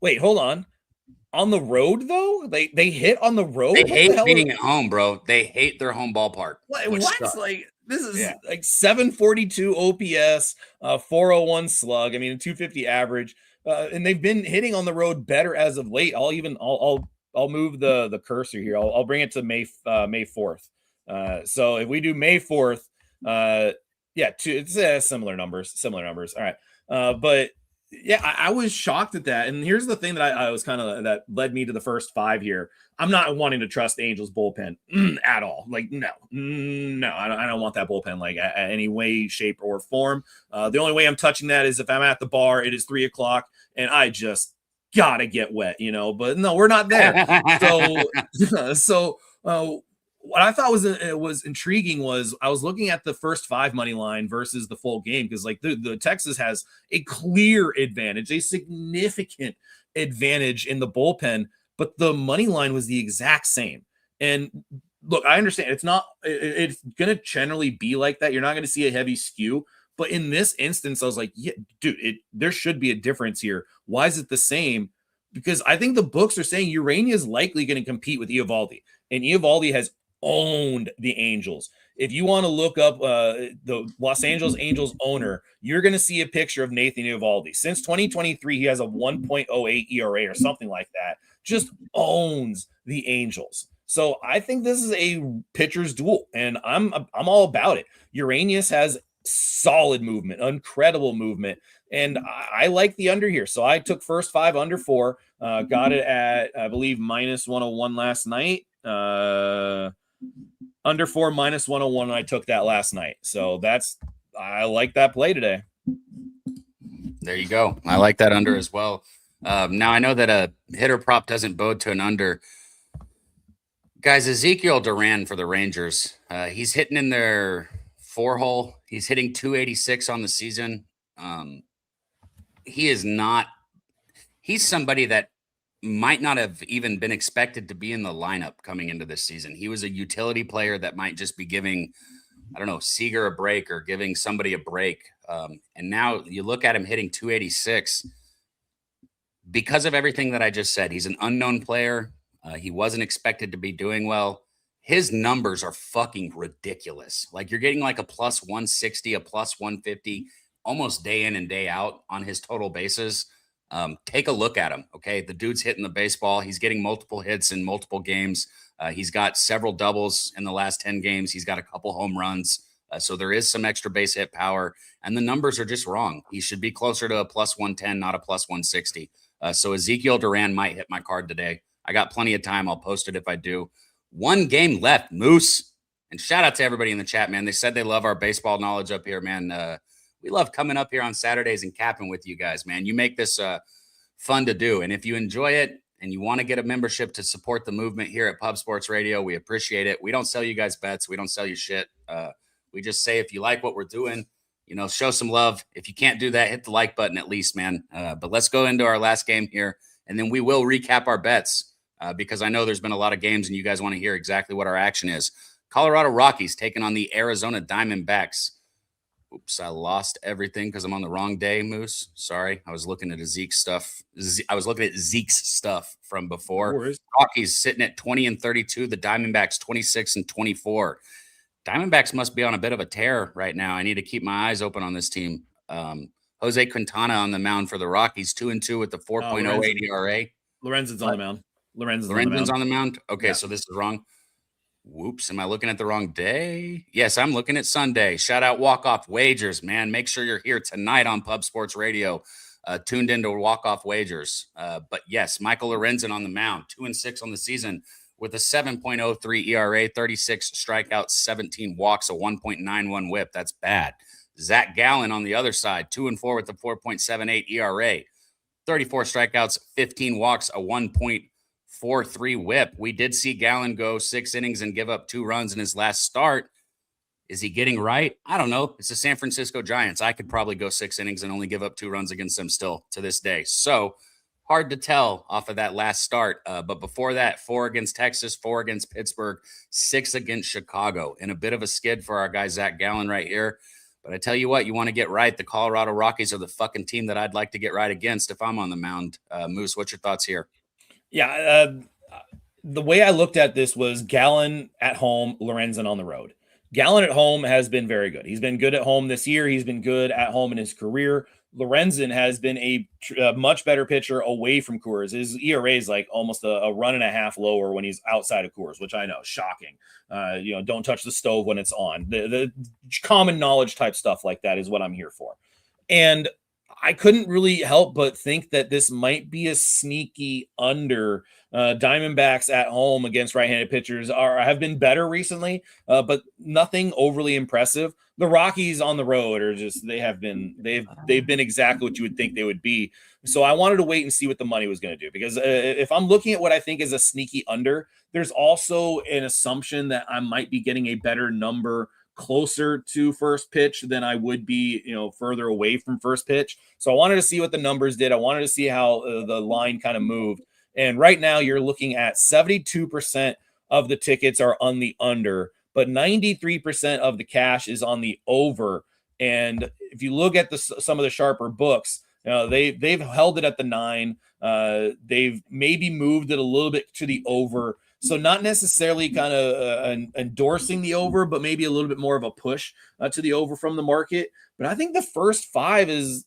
Wait, hold on. On the road, though? They hit on the road? They hate being at home, bro. They hate their home ballpark. What? Like, this is like 742 OPS, 401 slug. I mean, a 250 average. And they've been hitting on the road better as of late. I'll move the cursor here. I'll bring it to May 4th. So if we do May 4th, it's similar numbers. All right. But I was shocked at that. And here's the thing that I was kind of, that led me to the first 5 here. I'm not wanting to trust the Angels bullpen at all. Like, no, I don't want that bullpen, like any way, shape, or form. The only way I'm touching that is if I'm at the bar, it is 3:00 and I just gotta get wet, but no, we're not there. So what I thought was intriguing was I was looking at the first 5 money line versus the full game, because like the Texas has a clear advantage, a significant advantage in the bullpen, but the money line was the exact same. And look, I understand it's going to generally be like that. You're not going to see a heavy skew, but in this instance, I was like, yeah, dude, there should be a difference here. Why is it the same? Because I think the books are saying Urania is likely going to compete with Eovaldi, and Eovaldi has owned the Angels. If you want to look up the Los Angeles Angels owner, you're going to see a picture of Nathan Eovaldi. Since 2023, he has a 1.08 ERA or something like that. Just owns the Angels. So I think this is a pitcher's duel, and I'm all about it. Uranus has solid movement, incredible movement, and I like the under here. So I took first 5 under 4, got it at, I believe, minus 101 last night. Under 4 minus 101. I took that last night. So I like that play today. There you go. I like that under as well. Now I know that a hitter prop doesn't bode to an under. Guys, Ezekiel Duran for the Rangers. He's hitting in their 4-hole. He's hitting 286 on the season. He's somebody that might not have even been expected to be in the lineup coming into this season. He was a utility player that might just be giving, I don't know, Seager a break or giving somebody a break. And now you look at him hitting 286 because of everything that I just said. He's an unknown player. He wasn't expected to be doing well. His numbers are fucking ridiculous. Like, you're getting like a plus 160, a plus 150, almost day in and day out on his total bases. Take a look at him. Okay. The dude's hitting the baseball. He's getting multiple hits in multiple games. He's got several doubles in the last 10 games. He's got a couple home runs. So there is some extra base hit power, and the numbers are just wrong. He should be closer to a plus 110, not a plus 160. So Ezekiel Duran might hit my card today. I got plenty of time. I'll post it if I do. 1 game left, Moose. And shout out to everybody in the chat, man. They said they love our baseball knowledge up here, man. We love coming up here on Saturdays and capping with you guys, man. You make this fun to do. And if you enjoy it and you want to get a membership to support the movement here at Pub Sports Radio, we appreciate it. We don't sell you guys bets. We don't sell you shit. We just say, if you like what we're doing, show some love. If you can't do that, hit the like button at least, man. But let's go into our last game here, and then we will recap our bets because I know there's been a lot of games and you guys want to hear exactly what our action is. Colorado Rockies taking on the Arizona Diamondbacks. Oops, I lost everything because I'm on the wrong day, Moose. Sorry. I was looking at Zeke's stuff. I was looking at Zeke's stuff from before. Rockies sitting at 20-32. The Diamondbacks 26-24. Diamondbacks must be on a bit of a tear right now. I need to keep my eyes open on this team. Jose Quintana on the mound for the Rockies, 2-2 with the 4.08 ERA. Lorenzen's on the mound. Lorenzen's on the mound. Okay, yeah. So this is wrong. Whoops, am I looking at the wrong day? Yes, I'm looking at Sunday. Shout out Walk-Off Wagers, man. Make sure you're here tonight on Pub Sports Radio, tuned into Walk-Off Wagers. But yes, Michael Lorenzen on the mound, 2-6 on the season with a 7.03 ERA, 36 strikeouts, 17 walks, a 1.91 whip. That's bad. Zach Gallen on the other side, 2-4 with a 4.78 ERA, 34 strikeouts, 15 walks, a 1.43 whip. We did see Gallen go 6 innings and give up 2 runs in his last start. Is he getting right? I don't know. It's the San Francisco Giants. I could probably go 6 innings and only give up 2 runs against them still to this day. So hard to tell off of that last start. But before that, 4 against Texas, 4 against Pittsburgh, 6 against Chicago. And a bit of a skid for our guy Zach Gallen right here. But I tell you what, you want to get right. The Colorado Rockies are the fucking team that I'd like to get right against if I'm on the mound. Moose, what's your thoughts here? Yeah, the way I looked at this was Gallen at home, Lorenzen on the road. Gallen at home has been very good. He's been good at home this year. He's been good at home in his career. Lorenzen has been a much better pitcher away from Coors. His ERA is like almost a run and a half lower when he's outside of Coors, which I know, shocking. Don't touch the stove when it's on. The common knowledge type stuff like that is what I'm here for. And I couldn't really help but think that this might be a sneaky under. Diamondbacks at home against right-handed pitchers have been better recently, but nothing overly impressive. The Rockies on the road are just they've been exactly what you would think they would be. So I wanted to wait and see what the money was going to do, because if I'm looking at what I think is a sneaky under, there's also an assumption that I might be getting a better number closer to first pitch than I would be, further away from first pitch. So I wanted to see what the numbers did. I wanted to see how the line kind of moved. And right now you're looking at 72% of the tickets are on the under, but 93% of the cash is on the over. And if you look at some of the sharper books, they've held it at the 9. They've maybe moved it a little bit to the over. So not necessarily kind of endorsing the over, but maybe a little bit more of a push to the over from the market. But I think the first 5 is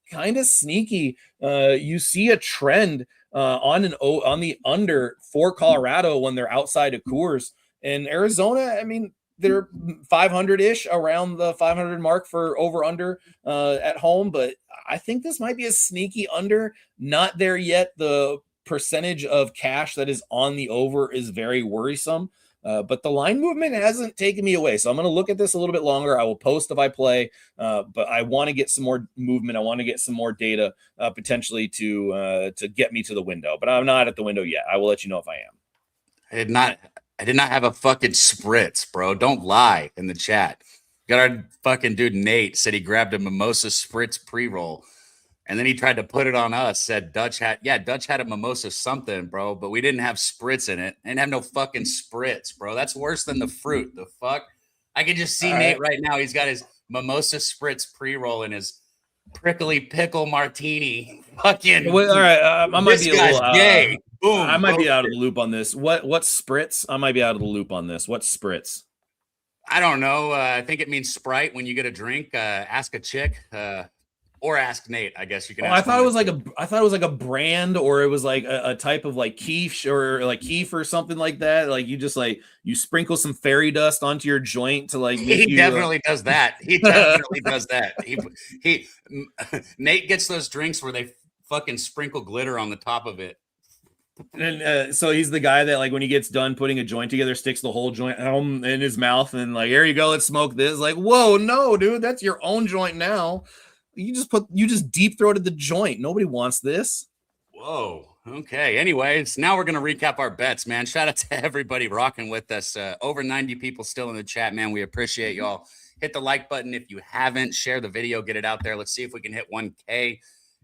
kind of sneaky. You see a trend on the under for Colorado when they're outside of Coors, and Arizona. I mean, they're 500-ish, around the 500 mark for over under at home, but I think this might be a sneaky under. Not there yet. The percentage of cash that is on the over is very worrisome. But the line movement hasn't taken me away. So I'm going to look at this a little bit longer. I will post if I play, but I want to get some more movement. I want to get some more data potentially to get me to the window. But I'm not at the window yet. I will let you know if I am. I did not have a fucking spritz, bro. Don't lie in the chat. Got our fucking dude Nate said he grabbed a mimosa spritz pre-roll. And then he tried to put it on us, said Dutch had a mimosa something, bro, but we didn't have spritz in it. Didn't have no fucking spritz, bro. That's worse than the fruit. The fuck? I can just see Nate right now. He's got his mimosa spritz pre-roll in his prickly pickle martini. Fucking. Well, all right, I might be a little gay. Boom. I might be out of the loop on this. What spritz? I might be out of the loop on this. What spritz? I don't know. I think it means Sprite when you get a drink. Ask a chick. Or ask Nate, I guess you can. I thought it was like a brand, or it was like a type of like quiche or like keef or something like that. Like you just like you sprinkle some fairy dust onto your joint to like. He definitely does that. He definitely does that. He Nate gets those drinks where they fucking sprinkle glitter on the top of it. And so he's the guy that like when he gets done putting a joint together, sticks the whole joint in his mouth and like, here you go, let's smoke this. Like, whoa, no, dude, that's your own joint now. You just deep throated the joint. Nobody wants this. Whoa. Okay. Anyways, now we're going to recap our bets, man. Shout out to everybody rocking with us. Over 90 people still in the chat, man. We appreciate y'all. Hit the like button if you haven't. Share the video. Get it out there. Let's see if we can hit 1K.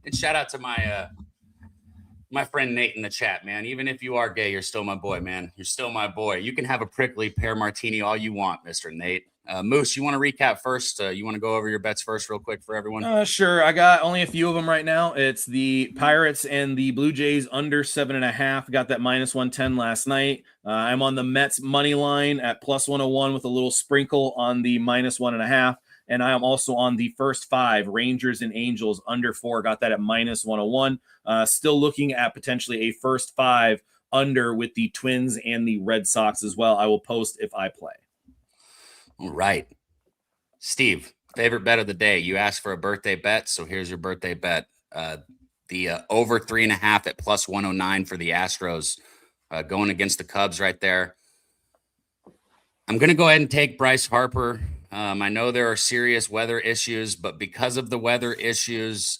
And shout out to my friend Nate in the chat, man. Even if you are gay, you're still my boy, man. You're still my boy. You can have a prickly pear martini all you want, Mr. Nate. Moose, you want to recap first? You want to go over your bets first real quick for everyone? Sure. I got only a few of them right now. It's the Pirates and the Blue Jays under 7.5. Got that minus 110 last night. I'm on the Mets money line at plus 101 with a little sprinkle on the minus 1.5. And I am also on the first 5, Rangers and Angels under 4. Got that at minus 101. Still looking at potentially a first 5 under with the Twins and the Red Sox as well. I will post if I play. All right. Steve, favorite bet of the day. You asked for a birthday bet, so here's your birthday bet. The over 3.5 at plus 109 for the Astros going against the Cubs right there. I'm going to go ahead and take Bryce Harper. I know there are serious weather issues, but because of the weather issues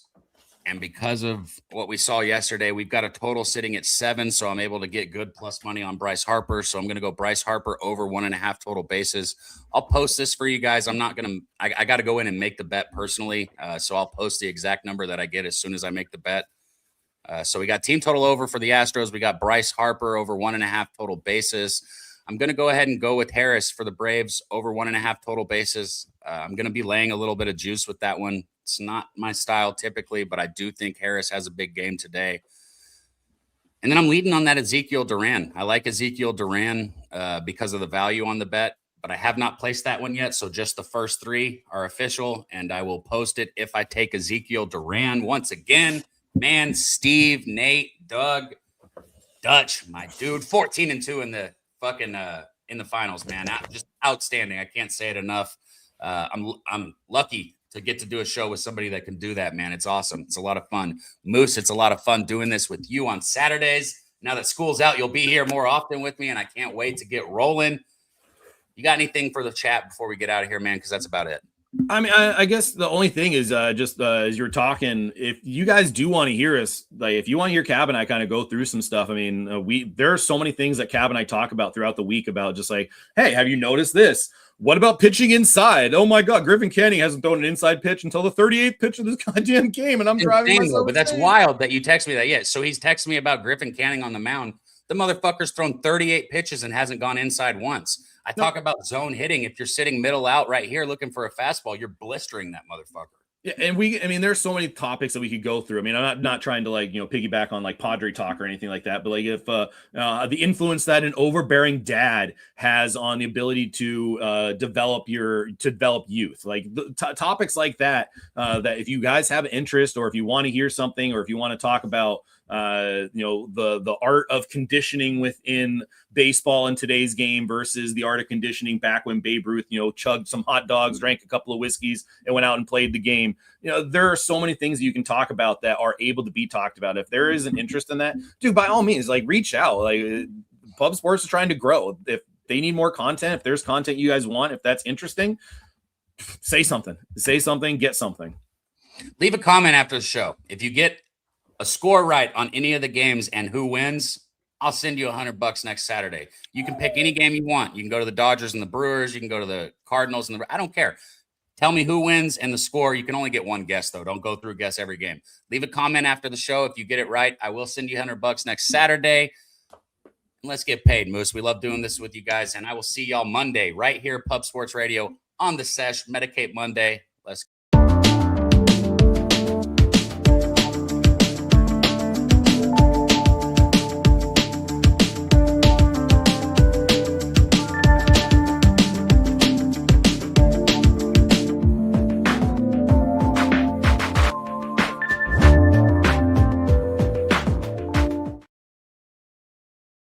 and because of what we saw yesterday, we've got a total sitting at 7, so I'm able to get good plus money on Bryce Harper. So I'm going to go Bryce Harper over 1.5 total bases. I'll post this for you guys. I'm not going to – I got to go in and make the bet personally, so I'll post the exact number that I get as soon as I make the bet. So we got team total over for the Astros. We got Bryce Harper over 1.5 total bases. I'm going to go ahead and go with Harris for the Braves over 1.5 total bases. I'm going to be laying a little bit of juice with that one. It's not my style typically, but I do think Harris has a big game today. And then I'm leading on that Ezekiel Duran. I like Ezekiel Duran because of the value on the bet, but I have not placed that one yet. So just the first 3 are official, and I will post it if I take Ezekiel Duran. Once again, man, Steve, Nate, Doug, Dutch, my dude, 14-2 in the fucking in the finals, man. Just outstanding. I can't say it enough. I'm lucky to get to do a show with somebody that can do that, man. It's awesome. It's a lot of fun. Moose, it's a lot of fun doing this with you on Saturdays. Now that school's out, you'll be here more often with me, and I can't wait to get rolling. You got anything for the chat before we get out of here, man? Because that's about it. I mean, I guess the only thing is just as you're talking, if you guys do want to hear us, like if you want to hear Cab and I kind of go through some stuff, I mean, there are so many things that Cab and I talk about throughout the week about just like, hey, have you noticed this? What about pitching inside? Oh my God, Griffin Canning hasn't thrown an inside pitch until the 38th pitch of this goddamn game, and I'm driving myself. But that's wild that you text me that. Yeah, so he's texting me about Griffin Canning on the mound. The motherfucker's thrown 38 pitches and hasn't gone inside once. I talk about zone hitting. If you're sitting middle out right here looking for a fastball, you're blistering that motherfucker. Yeah, and I mean, there's so many topics that we could go through. I mean, I'm not trying to piggyback on like Padre talk or anything like that, but like if the influence that an overbearing dad has on the ability to develop youth, like topics like that, that if you guys have interest or if you want to hear something or if you want to talk about the art of conditioning within baseball in today's game versus the art of conditioning back when Babe Ruth, chugged some hot dogs, drank a couple of whiskeys, and went out and played the game. There are so many things you can talk about that are able to be talked about. If there is an interest in that, dude, by all means, like reach out. Like Pub Sports is trying to grow. If they need more content, if there's content you guys want, if that's interesting, say something, get something. Leave a comment after the show. If you get a score right on any of the games and who wins, I'll send you $100 next Saturday. You can pick any game you want. You can go to the Dodgers and the Brewers. You can go to the Cardinals and I don't care. Tell me who wins and the score. You can only get one guess, though. Don't go through guess every game. Leave a comment after the show. If you get it right, I will send you $100 next Saturday. And let's get paid, Moose. We love doing this with you guys. And I will see y'all Monday right here, Pub Sports Radio on the Sesh, Medicate Monday. Let's